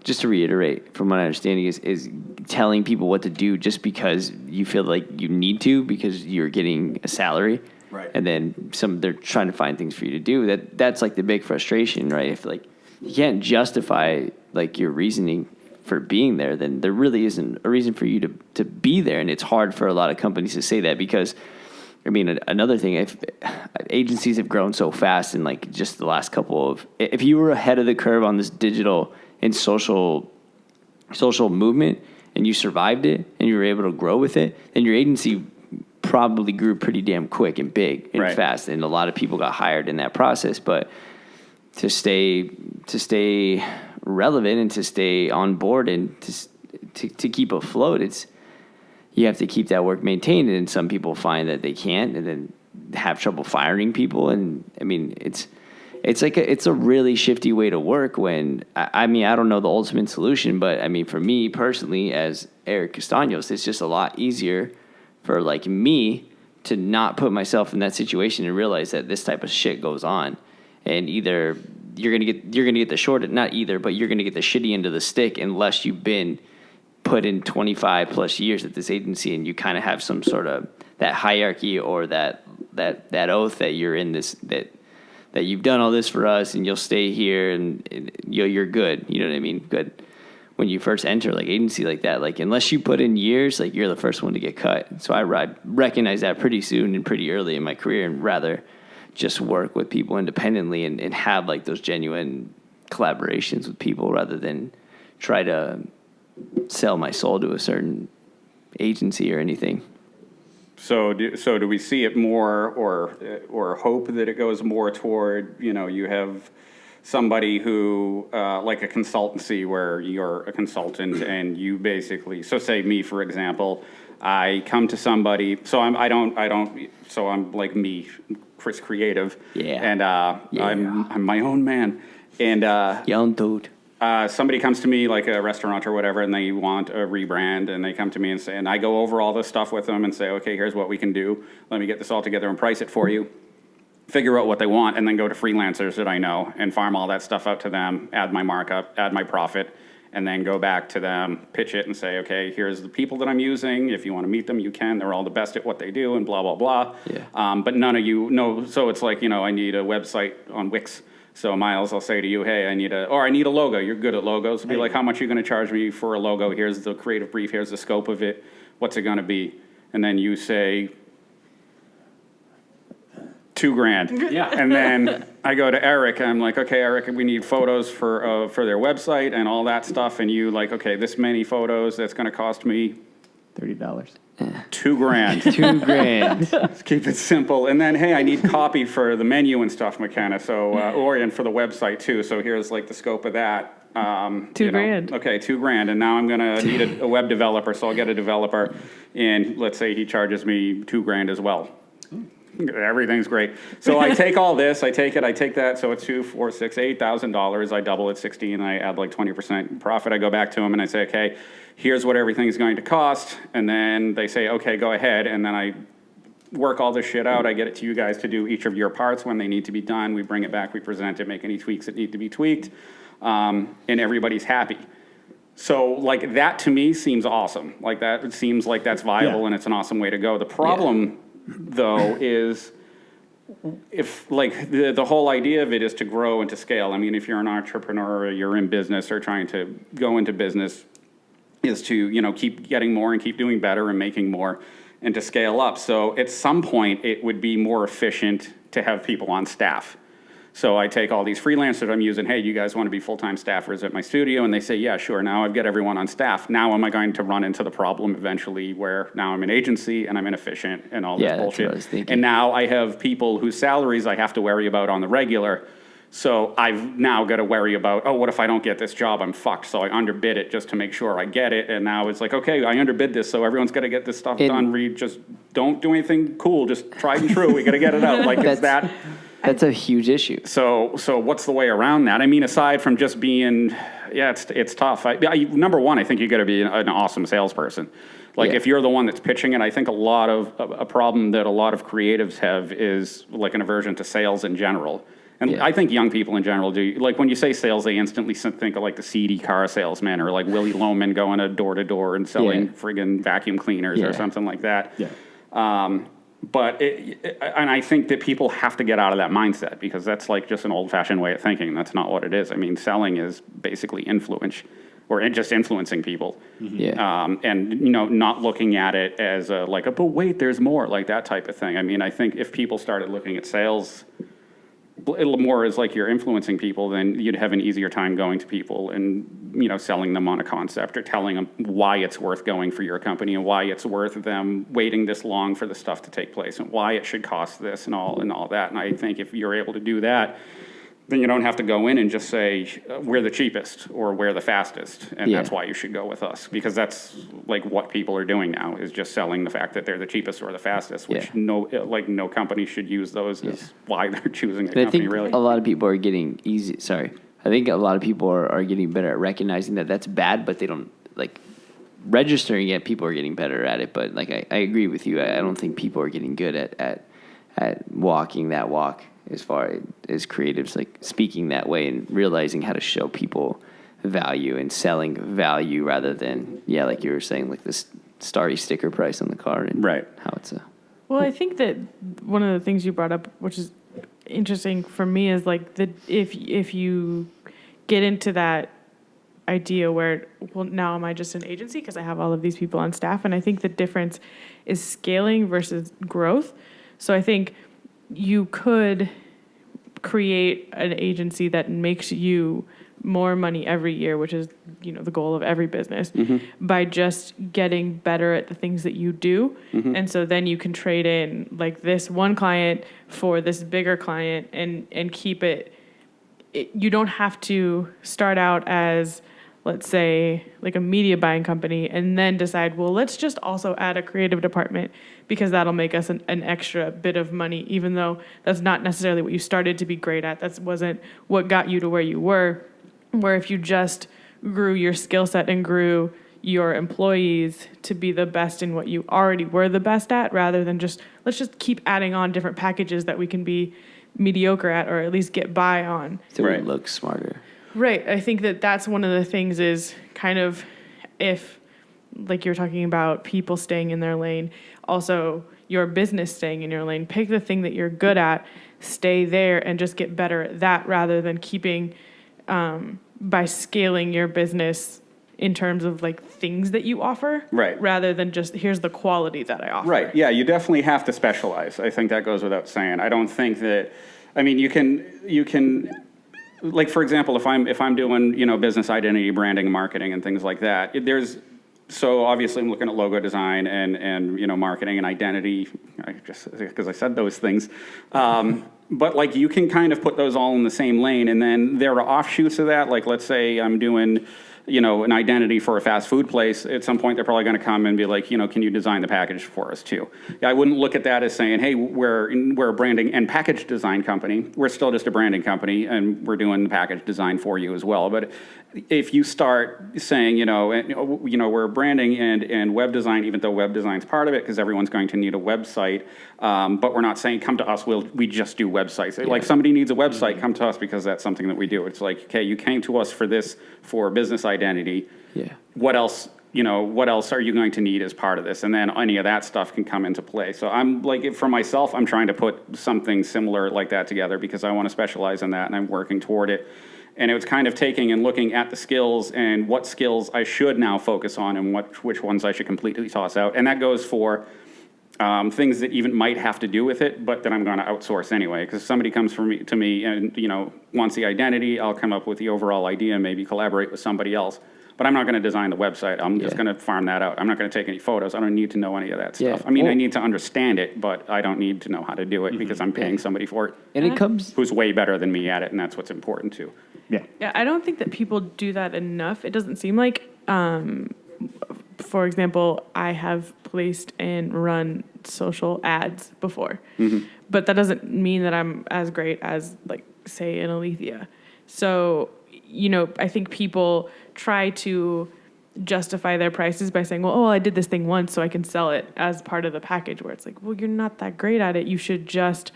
Just to reiterate, from my understanding, is telling people what to do just because you feel like you need to, because you're getting a salary. Right. And then they're trying to find things for you to do. That's like the big frustration, right? If like you can't justify like your reasoning for being there, then there really isn't a reason for you to be there. And it's hard for a lot of companies to say that, because I mean, another thing, if agencies have grown so fast in like just the last if you were ahead of the curve on this digital and social movement, and you survived it and you were able to grow with it, then your agency probably grew pretty damn quick and big and fast, and a lot of people got hired in that process. But to stay relevant and to stay on board and to keep afloat, you have to keep that work maintained. And some people find that they can't, and then have trouble firing people. And I mean, it's a really shifty way to work. When I mean, I don't know the ultimate solution, but I mean, for me personally, as Eric Castaños, it's just a lot easier for like me to not put myself in that situation and realize that this type of shit goes on, and either you're gonna get the short, not either, but you're gonna get the shitty end of the stick unless you've been put in 25 plus years at this agency, and you kind of have some sort of that hierarchy or that oath that you're in this, that you've done all this for us and you'll stay here and you're good. You know what I mean? Good. When you first enter like agency like that, like unless you put in years, like you're the first one to get cut. So I recognize that pretty soon and pretty early in my career, and rather just work with people independently and have like those genuine collaborations with people, rather than try to sell my soul to a certain agency or anything. So do we see it more, or hope that it goes more toward, you have somebody who, like a consultancy, where you're a consultant and you basically, so say me, for example, I come to somebody, so I'm like me, Chris Creative. Yeah. And I'm my own man. And young dude. Somebody comes to me, like a restaurant or whatever, and they want a rebrand, and they come to me and say, and I go over all this stuff with them and say, okay, here's what we can do. Let me get this all together and price it for you. Figure out what they want, and then go to freelancers that I know and farm all that stuff out to them, add my markup, add my profit, and then go back to them, pitch it and say, okay, here's the people that I'm using. If you want to meet them, you can. They're all the best at what they do and blah, blah, blah. Yeah. But none of you know. So it's like, I need a website on Wix. So Miles, I'll say to you, hey, I need a logo. You're good at logos. Be like, how much are you going to charge me for a logo? Here's the creative brief. Here's the scope of it. What's it going to be? And then you say $2,000. Yeah. And then I go to Eric, and I'm like, okay, Eric, we need photos for their website and all that stuff. And you like, okay, this many photos, that's going to cost me $30. $2,000. $2,000. Let's keep it simple. And then, hey, I need copy for the menu and stuff, Mckenna. So, and for the website too. So here's like the scope of that. $2,000. Okay, $2,000. And now I'm going to need a web developer. So I'll get a developer, and let's say he charges me $2,000 as well. Everything's great. So I take all this, I take that. So it's $2,000, $4,000, $6,000, $8,000. I double it, 16. I add like 20% profit. I go back to him and I say, okay, here's what everything's going to cost. And then they say, okay, go ahead. And then I work all this shit out. I get it to you guys to do each of your parts when they need to be done. We bring it back, we present it, make any tweaks that need to be tweaked, and everybody's happy. So like that to me seems awesome. Like that, it seems like that's viable and it's an awesome way to go. The problem though is if like the whole idea of it is to grow and to scale. I mean, if you're an entrepreneur or you're in business or trying to go into business, is to keep getting more and keep doing better and making more and to scale up. So at some point it would be more efficient to have people on staff. So I take all these freelancers I'm using, hey, you guys want to be full-time staffers at my studio? And they say, yeah, sure. Now I've got everyone on staff. Now am I going to run into the problem eventually where now I'm an agency and I'm inefficient and all this bullshit? That's what I was thinking. And now I have people whose salaries I have to worry about on the regular. So I've now got to worry about, what if I don't get this job? I'm fucked. So I underbid it just to make sure I get it. And now it's like, okay, I underbid this, so everyone's got to get this stuff done. Just don't do anything cool. Just tried and true. We got to get it out. Like, it's that. That's a huge issue. So what's the way around that? I mean, aside from just being, it's tough. Number one, I think you got to be an awesome salesperson. Like if you're the one that's pitching it, I think a problem that a lot of creatives have is like an aversion to sales in general. And I think young people in general do. Like when you say sales, they instantly think of like the seedy car salesman or like Willie Loman going door to door and selling friggin' vacuum cleaners or something like that. Yeah. And I think that people have to get out of that mindset because that's like just an old-fashioned way of thinking. That's not what it is. I mean, selling is basically influence or just influencing people. And not looking at it as but wait, there's more, like that type of thing. I mean, I think if people started looking at sales more as like you're influencing people, then you'd have an easier time going to people and selling them on a concept or telling them why it's worth going for your company and why it's worth them waiting this long for the stuff to take place and why it should cost this and all that. And I think if you're able to do that, then you don't have to go in and just say we're the cheapest or we're the fastest, and that's why you should go with us, because that's like what people are doing now is just selling the fact that they're the cheapest or the fastest, which no company should use those as why they're choosing a company. I think really, a lot of people are getting I think a lot of people are getting better at recognizing that that's bad, but they don't like registering it. People are getting better at it, but like I agree with you. I don't think people are getting good at walking that walk. As far as creatives, like speaking that way and realizing how to show people value and selling value rather than, like you were saying, like this starry sticker price on the car and how it's a... Well, I think that one of the things you brought up, which is interesting for me, is like that if you get into that idea where, well, now am I just an agency because I have all of these people on staff? And I think the difference is scaling versus growth. So I think you could create an agency that makes you more money every year, which is, the goal of every business, by just getting better at the things that you do. And so then you can trade in like this one client for this bigger client and keep it. You don't have to start out as, let's say, like a media buying company and then decide, well, let's just also add a creative department because that'll make us an extra bit of money, even though that's not necessarily what you started to be great at. That wasn't what got you to where you were. Where if you just grew your skill set and grew your employees to be the best in what you already were the best at, rather than let's just keep adding on different packages that we can be mediocre at or at least get by on. So we look smarter. Right. I think that that's one of the things is kind of if, like you're talking about people staying in their lane, also your business staying in your lane, pick the thing that you're good at, stay there and just get better at that rather than keeping, by scaling your business in terms of like things that you offer. Right. Rather than just, here's the quality that I offer. Right. Yeah, you definitely have to specialize. I think that goes without saying. I don't think that, I mean, you can, like, for example, if I'm doing, business identity, branding, marketing, and things like that, so obviously I'm looking at logo design and marketing and identity, because I said those things. But like you can kind of put those all in the same lane, and then there are offshoots of that. Like, let's say I'm doing an identity for a fast food place. At some point, they're probably going to come and be like, can you design the package for us too? I wouldn't look at that as saying, hey, we're a branding and package design company. We're still just a branding company, and we're doing the package design for you as well. But if you start saying, we're branding and web design, even though web design's part of it, because everyone's going to need a website, but we're not saying, come to us, we just do websites. Yeah. Like, somebody needs a website, come to us, because that's something that we do. It's like, okay, you came to us for business identity. Yeah. What else are you going to need as part of this? And then any of that stuff can come into play. So I'm like, for myself, I'm trying to put something similar like that together because I want to specialize in that, and I'm working toward it. And it was kind of taking and looking at the skills and what skills I should now focus on and which ones I should completely toss out. And that goes for things that even might have to do with it, but that I'm going to outsource anyway. Because if somebody comes to me and wants the identity, I'll come up with the overall idea, maybe collaborate with somebody else. But I'm not going to design the website. I'm just going to farm that out. I'm not going to take any photos. I don't need to know any of that stuff. Yeah. I mean, I need to understand it, but I don't need to know how to do it because I'm paying somebody for it. And it comes... who's way better than me at it, and that's what's important too. Yeah. Yeah, I don't think that people do that enough. It doesn't seem like, for example, I have placed and run social ads before, but that doesn't mean that I'm as great as, like, say, an Alethea. So, I think people try to justify their prices by saying, well, I did this thing once, so I can sell it as part of the package, where it's like, well, you're not that great at it. You should just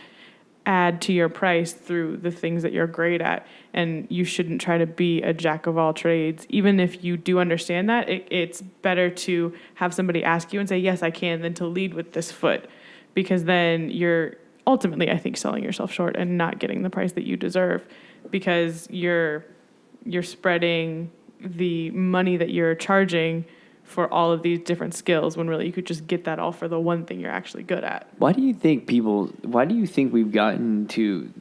add to your price through the things that you're great at, and you shouldn't try to be a jack of all trades. Even if you do understand that, it's better to have somebody ask you and say, yes, I can, than to lead with this foot, because then you're ultimately, I think, selling yourself short and not getting the price that you deserve, because you're spreading the money that you're charging for all of these different skills when really you could just get that all for the one thing you're actually good at. Why do you think we've gotten to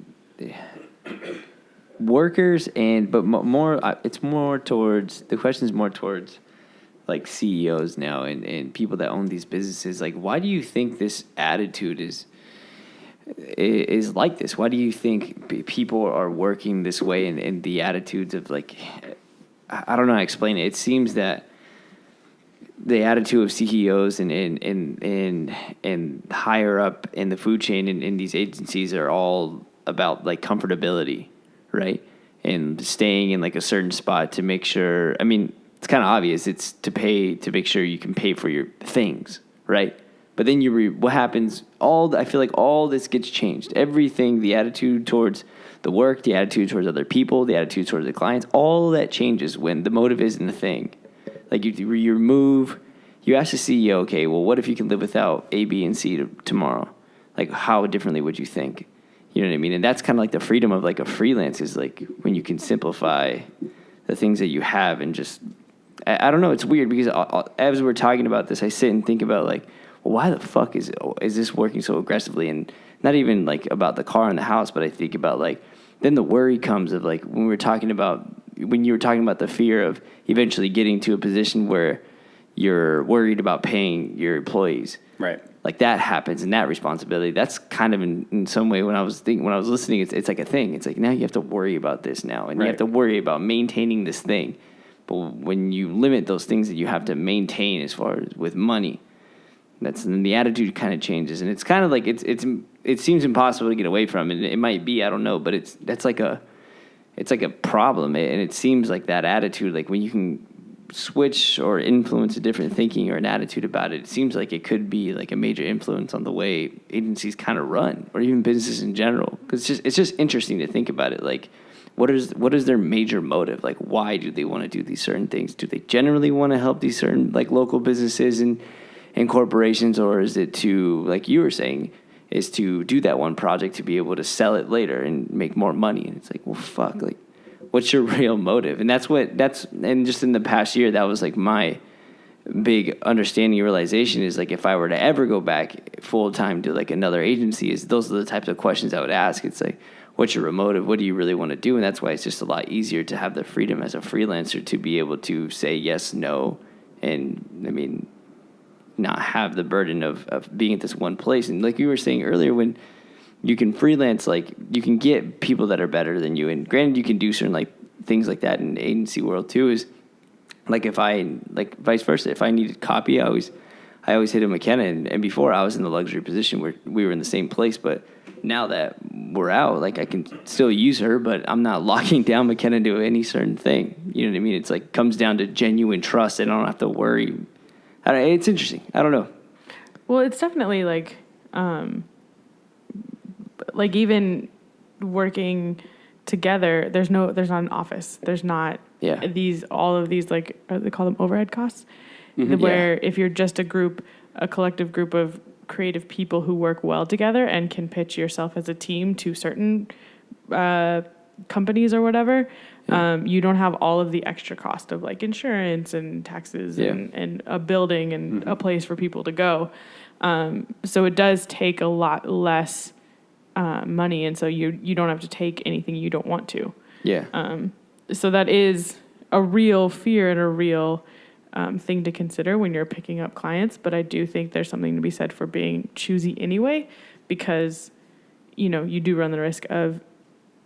workers but more, it's more towards, the question is more towards like CEOs now and people that own these businesses. Like, why do you think this attitude is like this? Why do you think people are working this way and the attitudes of, like, I don't know how to explain it. It seems that the attitude of CEOs and higher up in the food chain in these agencies are all about, like, comfortability, right? And staying in, like, a certain spot to make sure, I mean, it's kind of obvious. It's to make sure you can pay for your things, right? But then what happens, I feel like all this gets changed. Everything, the attitude towards the work, the attitude towards other people, the attitude towards the clients, all that changes when the motive isn't the thing. Like, you ask the CEO, okay, well, what if you can live without A, B, and C tomorrow? Like, how differently would you think? You know what I mean? And that's kind of like the freedom of, like, a freelance, is like when you can simplify the things that you have and just, I don't know, it's weird because as we're talking about this, I sit and think about, like, well, why the fuck is this working so aggressively? And not even, like, about the car and the house, but I think about, like, then the worry comes of, like, when you were talking about the fear of eventually getting to a position where you're worried about paying your employees. Right. Like, that happens, and that responsibility, that's kind of in some way when I was listening, it's like a thing. It's like, now you have to worry about this now, and you have to worry about maintaining this thing. But when you limit those things that you have to maintain as far as with money, then the attitude kind of changes, and it's kind of like it seems impossible to get away from, and it might be, I don't know, but it's like a problem, and it seems like that attitude, like when you can switch or influence a different thinking or an attitude about it, it seems like it could be like a major influence on the way agencies kind of run, or even businesses in general. Because it's just interesting to think about it. Like, what is their major motive? Like, why do they want to do these certain things? Do they generally want to help these certain like local businesses and corporations, or is it to, like you were saying, is to do that one project to be able to sell it later and make more money? And it's like, well, fuck, like, what's your real motive? And and just in the past year, that was like my big understanding, realization is like, if I were to ever go back full time to like another agency, is those are the types of questions I would ask. It's like, what's your motive? What do you really want to do? And that's why it's just a lot easier to have the freedom as a freelancer to be able to say yes, no, and I mean, not have the burden of being at this one place. And like you were saying earlier, when you can freelance, like you can get people that are better than you. And granted, you can do certain like things like that in the agency world too, is like if I, like vice versa, if I needed copy, I always hit a Mckenna. And before I was in the luxury position where we were in the same place, but now that we're out, like I can still use her, but I'm not locking down Mckenna to any certain thing. You know what I mean? It's like comes down to genuine trust, and I don't have to worry. It's interesting. I don't know. Well, it's definitely like even working together, there's not an office. There's not all of these like, they call them overhead costs, where if you're just a collective group of creative people who work well together and can pitch yourself as a team to certain companies or whatever, you don't have all of the extra cost of like insurance and taxes and a building and a place for people to go. So it does take a lot less money, and so you don't have to take anything you don't want to. So that is a real fear and a real thing to consider when you're picking up clients. But I do think there's something to be said for being choosy anyway, because you do run the risk of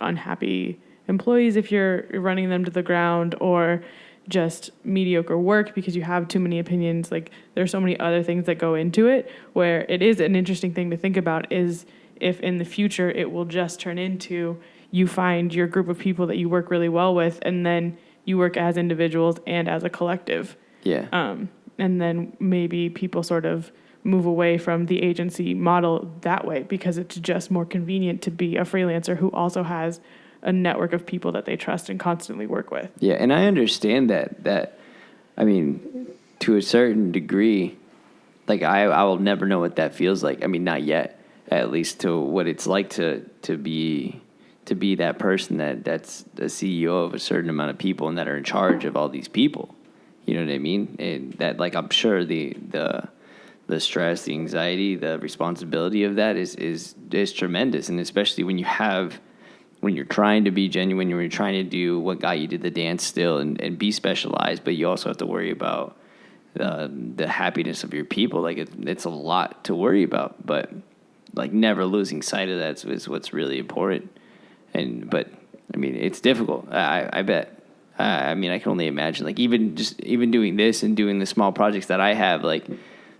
unhappy employees if you're running them to the ground, or just mediocre work because you have too many opinions. Like there's so many other things that go into it, where it is an interesting thing to think about is if in the future it will just turn into you find your group of people that you work really well with, and then you work as individuals and as a collective. And then maybe people sort of move away from the agency model that way because it's just more convenient to be a freelancer who also has a network of people that they trust and constantly work with. And I understand that, I mean, to a certain degree, like I will never know what that feels like. I mean, not yet, at least to what it's like to be that person that's the CEO of a certain amount of people and that are in charge of all these people. You know what I mean? And that, like, I'm sure the stress, the anxiety, the responsibility of that is tremendous. And especially when you're trying to be genuine, when you're trying to do what got you to the dance still and be specialized, but you also have to worry about the happiness of your people. Like it's a lot to worry about, but like never losing sight of that is what's really important. But I mean, it's difficult. I bet. I mean, I can only imagine. Like even doing this and doing the small projects that I have, like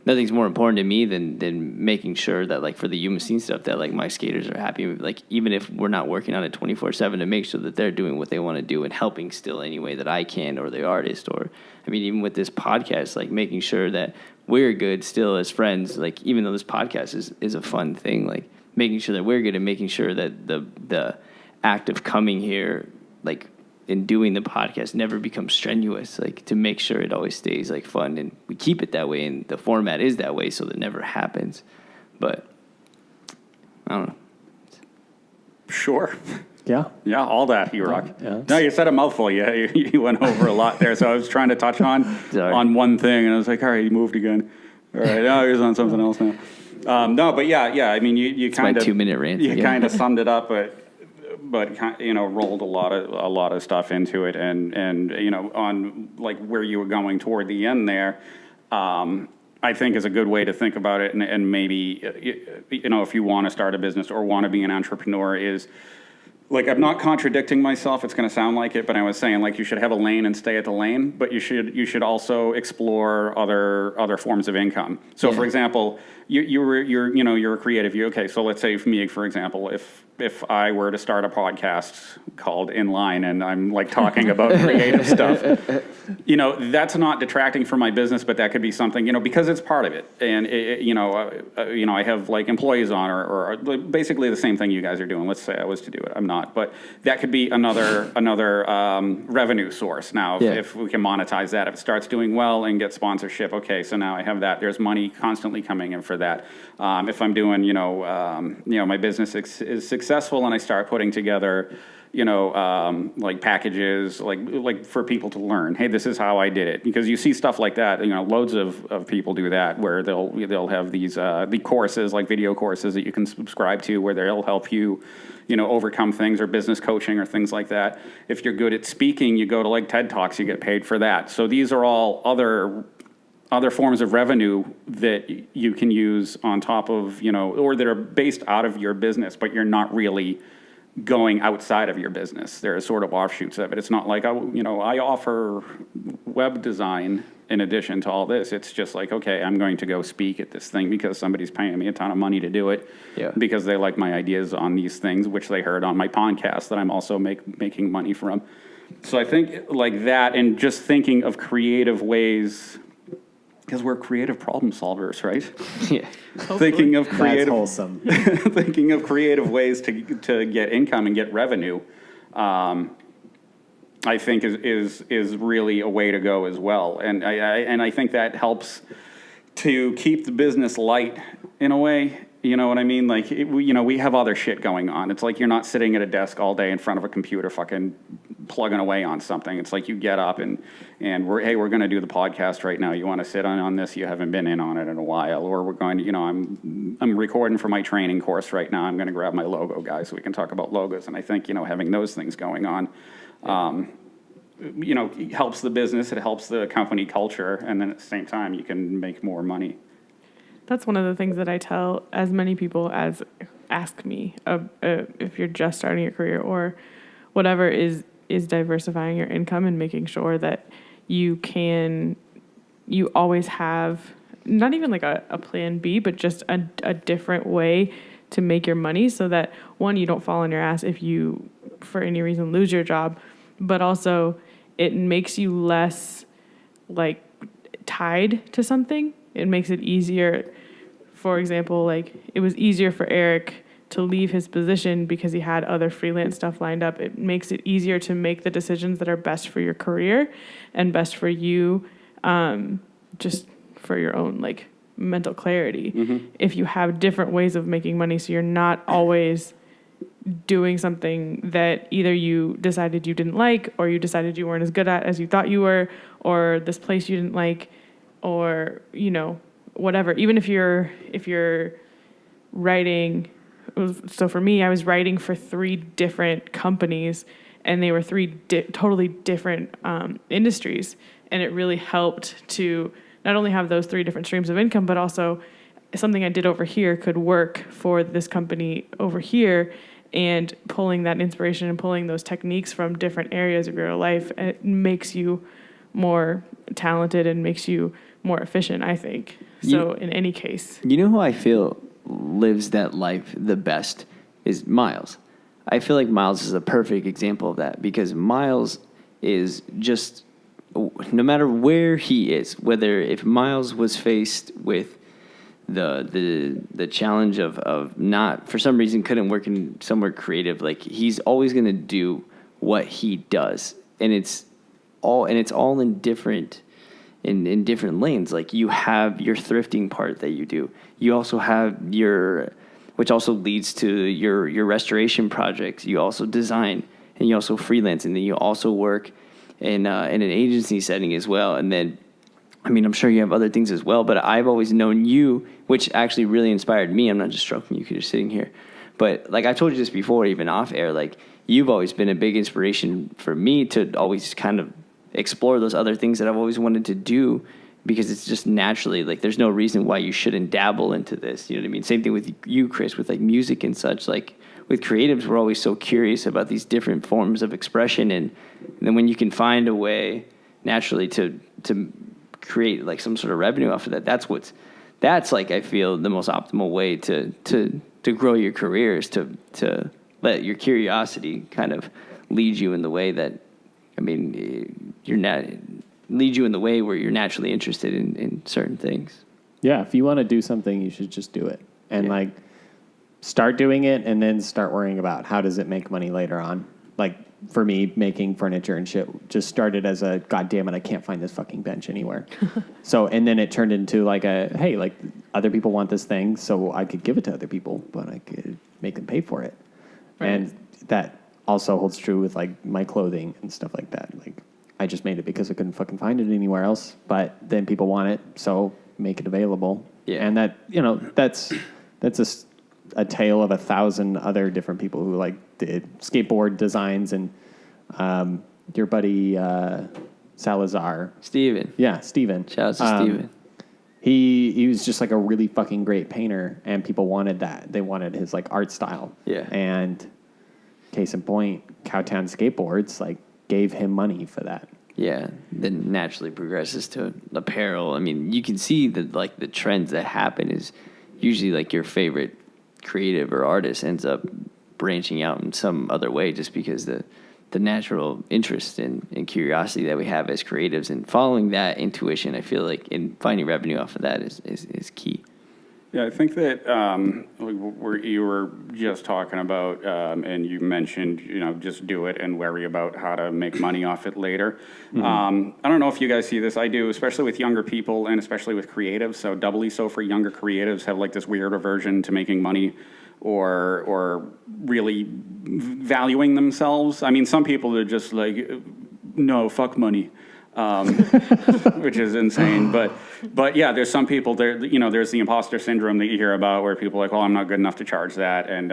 nothing's more important to me than making sure that, like, for the human scene stuff, that like my skaters are happy. Like even if we're not working on it 24/7, to make sure that they're doing what they want to do and helping still any way that I can, or the artist, or I mean, even with this podcast, like making sure that we're good still as friends. Like even though this podcast is a fun thing, like making sure that we're good and making sure that the act of coming here, like, in doing the podcast never becomes strenuous, like to make sure it always stays like fun and we keep it that way and the format is that way so that never happens. But I don't know. Sure. Yeah. Yeah, all that, you rock. Yeah. No, you said a mouthful. Yeah, you went over a lot there. So I was trying to touch on one thing, and I was like, all right, you moved again. All right, now he's on something else now. No, but yeah. I mean, you kind of 2-minute rant. You kind of summed it up, but rolled a lot of stuff into it, and on like where you were going toward the end there. I think is a good way to think about it, and maybe if you want to start a business or want to be an entrepreneur, is like, I'm not contradicting myself. It's going to sound like it, but I was saying, like, you should have a lane and stay at the lane, but you should also explore other forms of income. So, for example, you're a creative. So let's say for me, for example, if I were to start a podcast called Inline and I'm like talking about creative stuff, that's not detracting from my business, but that could be something, because it's part of it. And I have like employees on or basically the same thing you guys are doing. Let's say I was to do it. I'm not. not. But that could be another revenue source. Now, if we can monetize that, if it starts doing well and get sponsorship, okay, so now I have that. There's money constantly coming in for that. If I'm doing, my business is successful and I start putting together, like packages, like for people to learn, hey, this is how I did it. Because you see stuff like that, loads of people do that, where they'll have these the courses, like video courses that you can subscribe to, where they'll help you, overcome things, or business coaching or things like that. If you're good at speaking, you go to like TED Talks, you get paid for that. So these are all other forms of revenue that you can use on top of, or that are based out of your business, but you're not really going outside of your business. There are sort of offshoots of it. It's not like, I offer web design in addition to all this. It's just like, okay, I'm going to go speak at this thing because somebody's paying me a ton of money to do it, because they like my ideas on these things, which they heard on my podcast that I'm also making money from. So I think like that, and just thinking of creative ways, because we're creative problem solvers, right? Yeah. Thinking of creative, That's wholesome. thinking of creative ways to get income and get revenue, I think is really a way to go as well. And I think that helps to keep the business light in a way. You know what I mean? Like, we have other shit going on. It's like you're not sitting at a desk all day in front of a computer fucking plugging away on something. It's like you get up and we're going to do the podcast right now. You want to sit on this? You haven't been in on it in a while. Or we're going to, I'm recording for my training course right now. I'm going to grab my logo guy so we can talk about logos. And I think, having those things going on, helps the business. It helps the company culture. And then at the same time, you can make more money. That's one of the things that I tell as many people as ask me if you're just starting your career or whatever, is diversifying your income and making sure that you always have not even like a plan B, but just a different way to make your money, so that one, you don't fall on your ass if you for any reason lose your job, but also it makes you less like tied to something. It makes it easier. For example, like it was easier for Eric to leave his position because he had other freelance stuff lined up. It makes it easier to make the decisions that are best for your career and best for you, just for your own like mental clarity. Mm-hmm. If you have different ways of making money, so you're not always doing something that either you decided you didn't like, or you decided you weren't as good at as you thought you were, or this place you didn't like, or whatever. Even if you're writing, so for me, I was writing for 3 different companies, and they were 3 totally different industries, and it really helped to not only have those 3 different streams of income, but also something I did over here could work for this company over here. And pulling that inspiration and pulling those techniques from different areas of your life, it makes you more talented and makes you more efficient, I think. So in any case. You know who I feel lives that life the best is Miles. I feel like Miles is a perfect example of that, because Miles is just, no matter where he is, whether if Miles was faced with the challenge of not, for some reason, couldn't work in somewhere creative, like he's always going to do what he does. And it's all in different in different lanes. Like you have your thrifting part that you do. You also have which also leads to your restoration projects. You also design, and you also freelance, and then you also work in an agency setting as well. And then, I mean, I'm sure you have other things as well, but I've always known you, which actually really inspired me. I'm not just stroking you because you're sitting here. But like I told you this before, even off air, like you've always been a big inspiration for me to always kind of explore those other things that I've always wanted to do, because it's just naturally, like there's no reason why you shouldn't dabble into this. You know what I mean? Same thing with you, Chris, with like music and such. Like with creatives, we're always so curious about these different forms of expression. And then when you can find a way naturally to create like some sort of revenue off of that, that's like, I feel the most optimal way to grow your career, is to let your curiosity kind of lead you in the way that, I mean, lead you in the way where you're naturally interested in certain things. Yeah, if you want to do something, you should just do it. And like start doing it and then start worrying about how does it make money later on. Like for me, making furniture and shit just started as a, God damn it, I can't find this fucking bench anywhere. And then it turned into like hey, like other people want this thing, so I could give it to other people, but I could make them pay for it. Right. And that also holds true with like my clothing and stuff like that. Like I just made it because I couldn't fucking find it anywhere else, but then people want it, so make it available. Yeah. And that, that's a tale of 1,000 other different people who like did skateboard designs and your buddy Salazar. Steven. Yeah, Steven. Shout out to Steven. He was just like a really fucking great painter, and people wanted that. They wanted his like art style. Yeah. And case in point, Cowtown Skateboards like gave him money for that. Yeah, then naturally progresses to apparel. I mean, you can see that like the trends that happen is usually like your favorite creative or artist ends up branching out in some other way just because the natural interest and curiosity that we have as creatives and following that intuition, I feel like in finding revenue off of that is key. Yeah, I think that you were just talking about, and you mentioned, just do it and worry about how to make money off it later. Mm-hmm. I don't know if you guys see this. I do, especially with younger people and especially with creatives. So doubly so for younger creatives have like this weird aversion to making money or really valuing themselves. I mean, some people are just like, no, fuck money. Which is insane, but yeah, there's some people there. There's the imposter syndrome that you hear about, where people are like, "Oh, I'm not good enough to charge that." And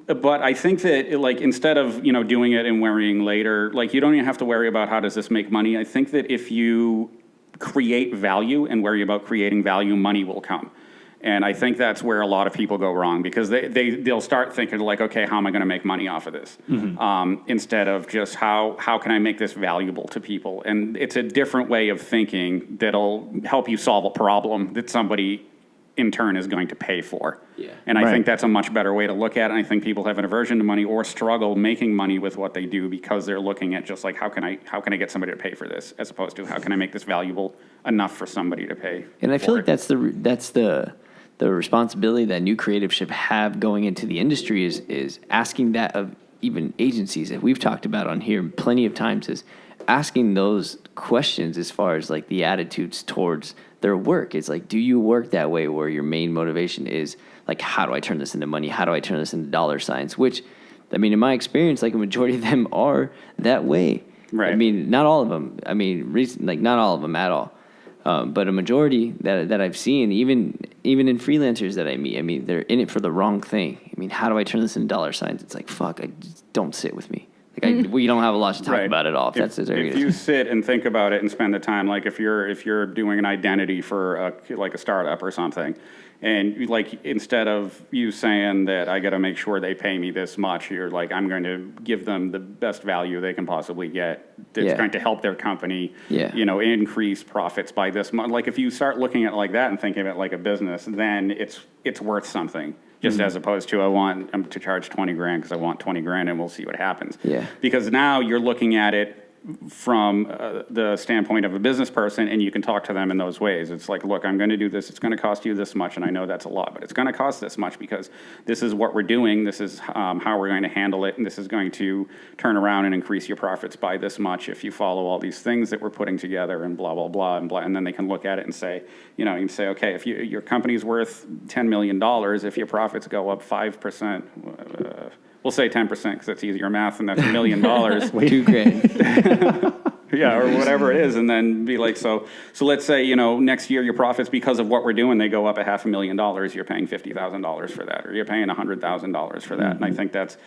but I think that instead of doing it and worrying later, like you don't even have to worry about how does this make money. I think that if you create value and worry about creating value, money will come. And I think that's where a lot of people go wrong, because they'll start thinking like, okay, how am I going to make money off of this? Mm-hmm. Instead of just how can I make this valuable to people? And it's a different way of thinking that'll help you solve a problem that somebody in turn is going to pay for. Yeah. And I think that's a much better way to look at it. And I think people have an aversion to money or struggle making money with what they do because they're looking at just like, how can I get somebody to pay for this, as opposed to how can I make this valuable enough for somebody to pay. And I feel like that's the responsibility that new creatives should have going into the industry is asking that of even agencies that we've talked about on here plenty of times, is asking those questions as far as like the attitudes towards their work. It's like, do you work that way where your main motivation is like, how do I turn this into money? How do I turn this into dollar signs? Which, I mean, in my experience, like a majority of them are that way. Right. I mean, not all of them. I mean, not all of them at all. But a majority that I've seen, even in freelancers that I meet, I mean, they're in it for the wrong thing. I mean, how do I turn this into dollar signs? It's like, fuck, don't sit with me. Like, we don't have a lot to talk about at all. If you sit and think about it and spend the time, like if you're doing an identity for a startup or something, and like instead of you saying that I got to make sure they pay me this much, you're like, I'm going to give them the best value they can possibly get. That's going to help their company, increase profits by this much. Like if you start looking at it like that and thinking of it like a business, then it's worth something. Just as opposed to I'm to charge $20,000 because I want $20,000 and we'll see what happens. Yeah. Because now you're looking at it from the standpoint of a business person, and you can talk to them in those ways. It's like, look, I'm going to do this. It's going to cost you this much, and I know that's a lot, but it's going to cost this much because this is what we're doing. This is how we're going to handle it, and this is going to turn around and increase your profits by this much if you follow all these things that we're putting together, and blah, blah, blah, and blah. And then they can look at it and say, you can say, okay, if your company's worth $10 million, if your profits go up 5%, we'll say 10% because that's easier math, and that's $1 million. $2,000. Yeah, or whatever it is, and then be like, so let's say, next year your profits, because of what we're doing, they go up $500,000. You're paying $50,000 for that, or you're paying $100,000 for that. Mm-hmm. And I think that's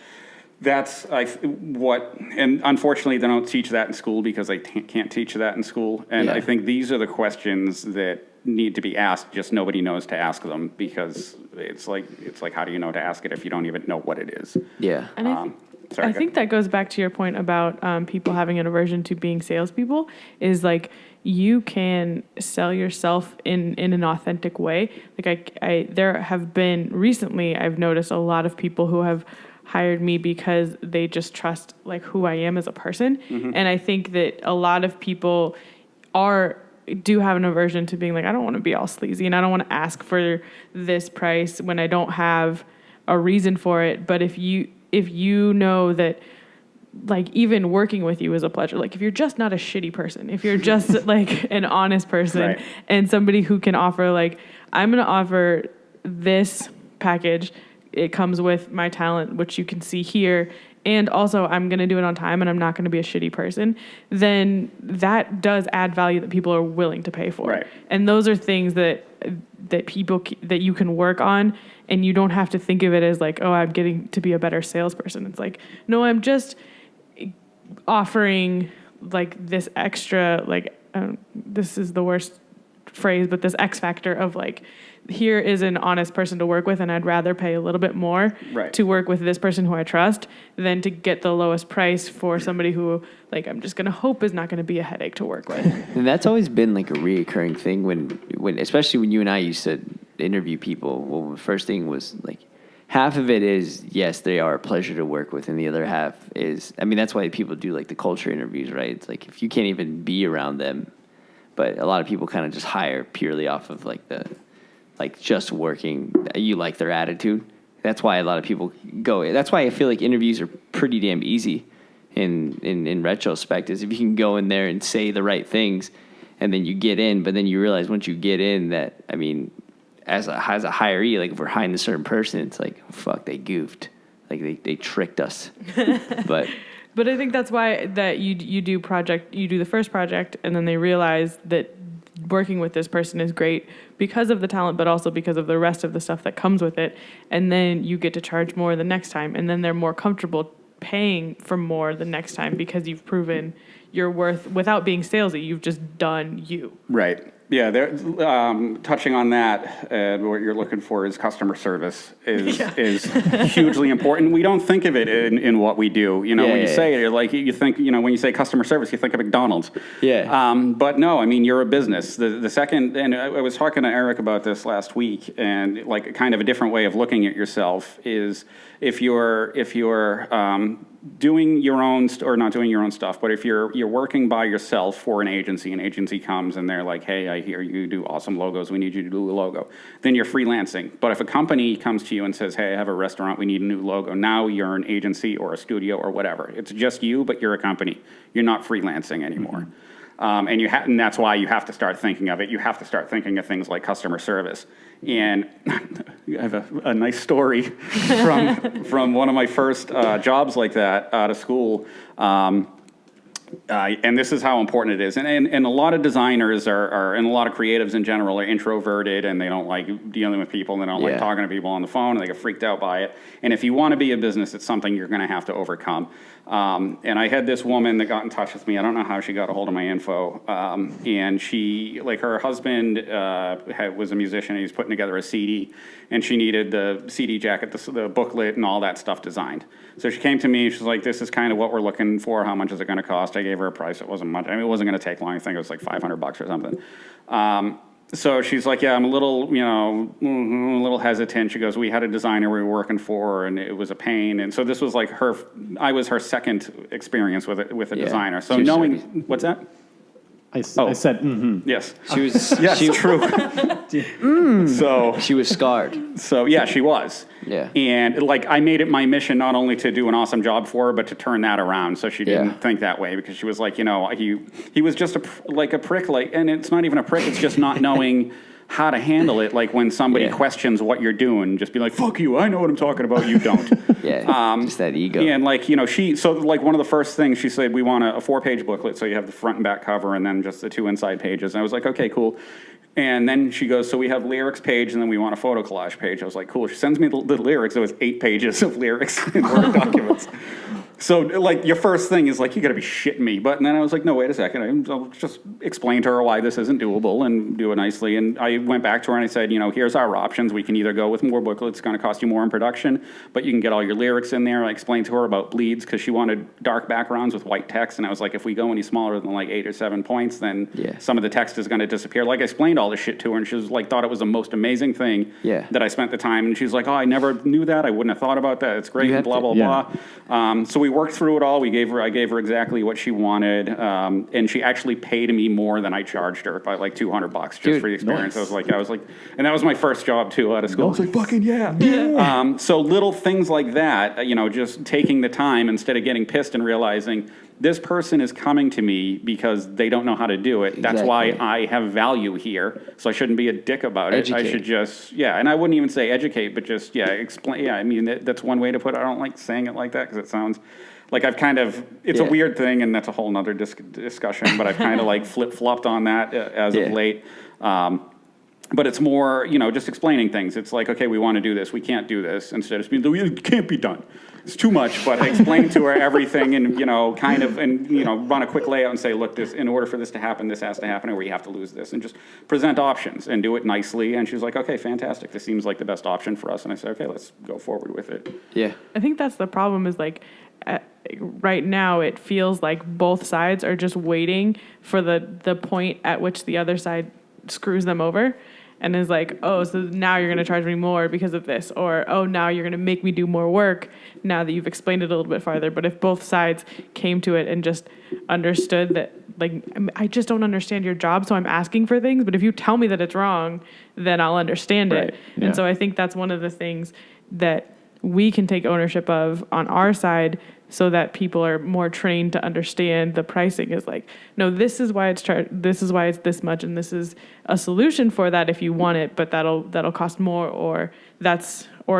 what, and unfortunately they don't teach that in school because they can't teach that in school. And I think these are the questions that need to be asked, just nobody knows to ask them, because it's like how do you know to ask it if you don't even know what it is? Yeah. And I think that goes back to your point about people having an aversion to being salespeople, is like you can sell yourself in an authentic way. Like there have been recently, I've noticed a lot of people who have hired me because they just trust like who I am as a person. Mm-hmm. And I think that a lot of people are do have an aversion to being like, I don't want to be all sleazy and I don't want to ask for this price when I don't have a reason for it. But if you know that, like, even working with you is a pleasure. Like, if you're just not a shitty person, if you're just like an honest person Right. and somebody who can offer, like, I'm going to offer this package. It comes with my talent, which you can see here. And also I'm going to do it on time and I'm not going to be a shitty person. Then that does add value that people are willing to pay for. Right. And those are things that that you can work on, and you don't have to think of it as like, oh, I'm getting to be a better salesperson. It's like, no, I'm just offering like this extra, like, this is the worst phrase, but this X factor of like, here is an honest person to work with, and I'd rather pay a little bit more Right. to work with this person who I trust than to get the lowest price for somebody who, like, I'm just going to hope is not going to be a headache to work with. And that's always been like a reoccurring thing when especially when you and I used to interview people. Well, the first thing was like, half of it is, yes, they are a pleasure to work with, and the other half is, I mean, that's why people do like the culture interviews, right? It's like if you can't even be around them, but a lot of people kind of just hire purely off of like just working, you like their attitude. That's why a lot of people go. That's why I feel like interviews are pretty damn easy in retrospect, is if you can go in there and say the right things and then you get in, but then you realize once you get in that, I mean, as a hiree, like if we're hiring a certain person, it's like, fuck, they goofed. Like they tricked us. But I think that's why that you do the first project, and then they realize that working with this person is great because of the talent, but also because of the rest of the stuff that comes with it. And then you get to charge more the next time, and then they're more comfortable paying for more the next time because you've proven your worth without being salesy. You've just done you. Right. Yeah, touching on that, what you're looking for is customer service is hugely important. We don't think of it in what we do. You know, when you say it, like you think, you know, when you say customer service, you think of McDonald's. Yeah. But no, I mean, you're a business. The second, and I was talking to Eric about this last week, and like kind of a different way of looking at yourself is if you're doing your own or not doing your own stuff, but if you're working by yourself for an agency comes and they're like, hey, I hear you do awesome logos, we need you to do a logo, then you're freelancing. But if a company comes to you and says, hey, I have a restaurant, we need a new logo, now you're an agency or a studio or whatever. It's just you, but you're a company. You're not freelancing anymore. And that's why you have to start thinking of it. You have to start thinking of things like customer service. And I have a nice story from one of my first jobs like that out of school. And this is how important it is. And a lot of designers are, and a lot of creatives in general are introverted, and they don't like dealing with people, and they don't like talking to people on the phone, and they get freaked out by it. And if you want to be a business, it's something you're going to have to overcome. And I had this woman that got in touch with me. I don't know how she got a hold of my info. And she, like, her husband was a musician, and he was putting together a CD, and she needed the CD jacket, the booklet, and all that stuff designed. So she came to me, she's like, this is kind of what we're looking for. How much is it going to cost? I gave her a price. It wasn't much. I mean, it wasn't going to take long. I think it was like $500 or something. So she's like, yeah, I'm a little hesitant. She goes, we had a designer we were working for, and it was a pain. And so this was like I was her second experience with a designer. So knowing, what's that? I said, mm-hmm. Yes. she was Yes, true. So she was scarred. So yeah, she was. Yeah. And like I made it my mission not only to do an awesome job for her, but to turn that around. So she didn't think that way, because she was like, you know, he was just a prick, like, and it's not even a prick. It's just not knowing how to handle it. Like when somebody questions what you're doing, just be like, fuck you, I know what I'm talking about, you don't. Just that ego. And like, you know, so like one of the first things she said, we want a 4-page booklet, so you have the front and back cover and then just the 2 inside pages. And I was like, okay, cool. And then she goes, so we have lyrics page, and then we want a photo collage page. I was like, cool. She sends me the lyrics. It was 8 pages of lyrics in Word documents. So, like, your first thing is, like, you got to be shitting me. But then I was like, no, wait a second. I'll just explain to her why this isn't doable and do it nicely. And I went back to her and I said, you know, here's our options. We can either go with more booklets. It's going to cost you more in production, but you can get all your lyrics in there. I explained to her about bleeds, because she wanted dark backgrounds with white text. And I was like, if we go any smaller than, like, 8 or 7 points, then some of the text is going to disappear. Like, I explained all this shit to her, and she was like, thought it was the most amazing thing that I spent the time. And she's like, oh, I never knew that. I wouldn't have thought about that. It's great, and blah, blah, blah. So we worked through it all. I gave her exactly what she wanted, and she actually paid me more than I charged her by like $200 just Dude, for the experience. nice. I was like, and that was my first job too out of school. I was like, fucking yeah. So little things like that, just taking the time instead of getting pissed and realizing this person is coming to me because they don't know how to do it. That's why Exactly. I have value here. So I shouldn't be a dick about it. I Educate. should just, and I wouldn't even say educate, but just, explain. Yeah, I mean, that's one way to put it. I don't like saying it like that because it sounds like I've kind of, it's a Yeah. weird thing, and that's a whole nother discussion, but I've kind of like flip-flopped on that as Yeah. of late. But it's more, just explaining things. It's like, okay, we want to do this. We can't do this. Instead of being, it can't be done. It's too much, but explain to her everything and, run a quick layout and say, look, in order for this to happen, this has to happen, or you have to lose this. And just present options and do it nicely. And she's like, okay, fantastic. This seems like the best option for us. And I said, okay, let's go forward with it. Yeah. I think that's the problem is like right now it feels like both sides are just waiting for the point at which the other side screws them over and is like, oh, so now you're going to charge me more because of this, or oh, now you're going to make me do more work now that you've explained it a little bit farther. But if both sides came to it and just understood that, like, I just don't understand your job, so I'm asking for things, but if you tell me that it's wrong, then I'll understand Right. it. Yeah. And so I think that's one of the things that we can take ownership of on our side so that people are more trained to understand the pricing is like, no, this is why it's this is why it's this much, and this is a solution for that if you want it, but that'll cost more, or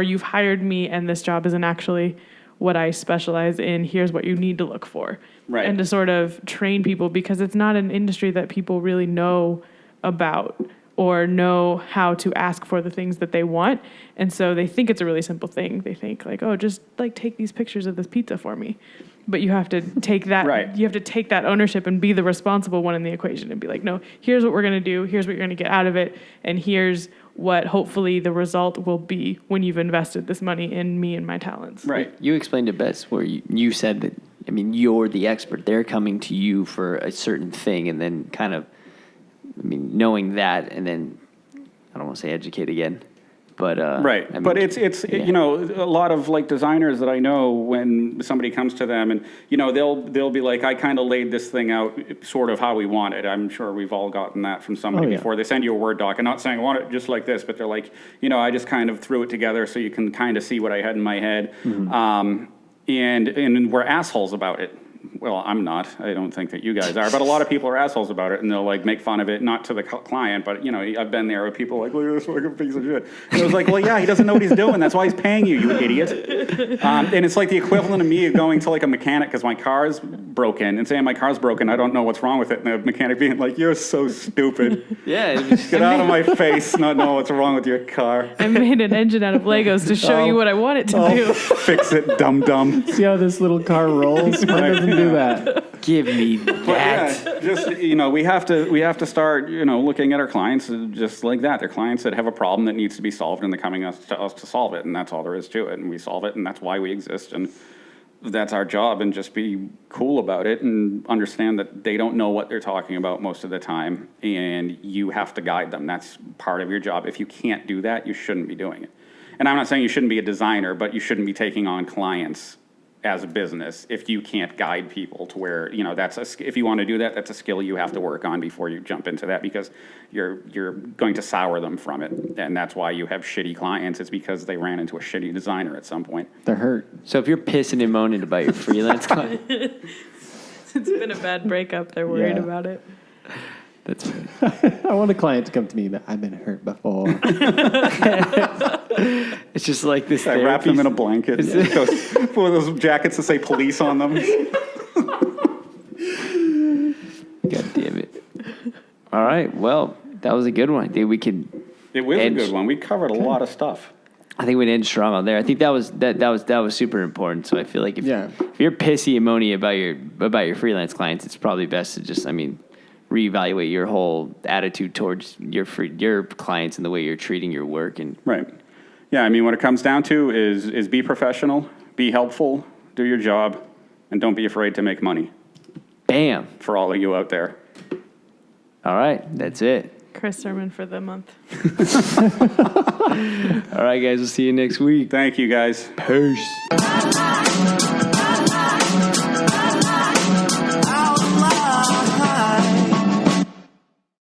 you've hired me and this job isn't actually what I specialize in. Here's what you need to look for. Right. And to sort of train people, because it's not an industry that people really know about or know how to ask for the things that they want. And so they think it's a really simple thing. They think like, oh, just like take these pictures of this pizza for me. But you have to take that, Right. you have to take that ownership and be the responsible one in the equation and be like, no, here's what we're going to do. Here's what you're going to get out of it. And here's what hopefully the result will be when you've invested this money in me and my talents. Right. You explained it best where you said that, I mean, you're the expert. They're coming to you for a certain thing, and then kind of, I mean, knowing that, and then, I don't want to say educate again, but... Right, I mean, but it's yeah. a lot of like designers that I know, when somebody comes to them and they'll be like, I kind of laid this thing out sort of how we want it. I'm sure we've all gotten that from somebody Oh, yeah. before. They send you a Word doc. I'm not saying I want it just like this, but they're like, I just kind of threw it together so you can kind of see what I had in my head. And we're assholes about it. Well, I'm not. I don't think that you guys are. But a lot of people are assholes about it, and they'll like make fun of it, not to the client, but I've been there with people like, look at this fucking piece of shit. And it was like, well, yeah, he doesn't know what he's doing. That's why he's paying you, you idiot. And it's like the equivalent of me going to like a mechanic because my car's broken and saying my car's broken, I don't know what's wrong with it, and the mechanic being like, you're so stupid. Yeah. it was- Get out of my face, not know what's wrong with your car. I made an engine out of Legos to show you what I want it to Oh, do. fix it, dum-dum. See how this little car rolls? Mine doesn't do that. Give me But that. yeah, just we have to start looking at our clients just like that. They're clients that have a problem that needs to be solved, and they're coming to us to solve it, and that's all there is to it. And we solve it, and that's why we exist, and that's our job. And just be cool about it, and understand that they don't know what they're talking about most of the time, and you have to guide them. That's part of your job. If you can't do that, you shouldn't be doing it. And I'm not saying you shouldn't be a designer, but you shouldn't be taking on clients as a business if you can't guide people to where if you want to do that, that's a skill you have to work on before you jump into that, because you're going to sour them from it. And that's why you have shitty clients. It's because they ran into a shitty designer at some point. They're hurt. So if you're pissing and moaning about your freelance client, It's been a bad breakup. They're worried Yeah. about it. that's fine. I want a client to come to me that I've been hurt before. It's just like this. I wrap them in a therapy- blanket. Those jackets that say police on them. God damn it. All right. Well, that was a good one. I think we could. It was a And- good one. We covered a lot of stuff. I think we'd end strong on there. I think that was super important. So I feel like if you're pissy and moany about your freelance clients, it's probably best to just reevaluate your whole attitude towards your clients and the way you're treating your work. And Right. Yeah, I mean, what it comes down to is be professional, be helpful, do your job, and don't be afraid to make money bam. for all of you out there. All right. That's it. Chris sermon for the month. All right, guys. We'll see you next week. Thank you, guys. Peace.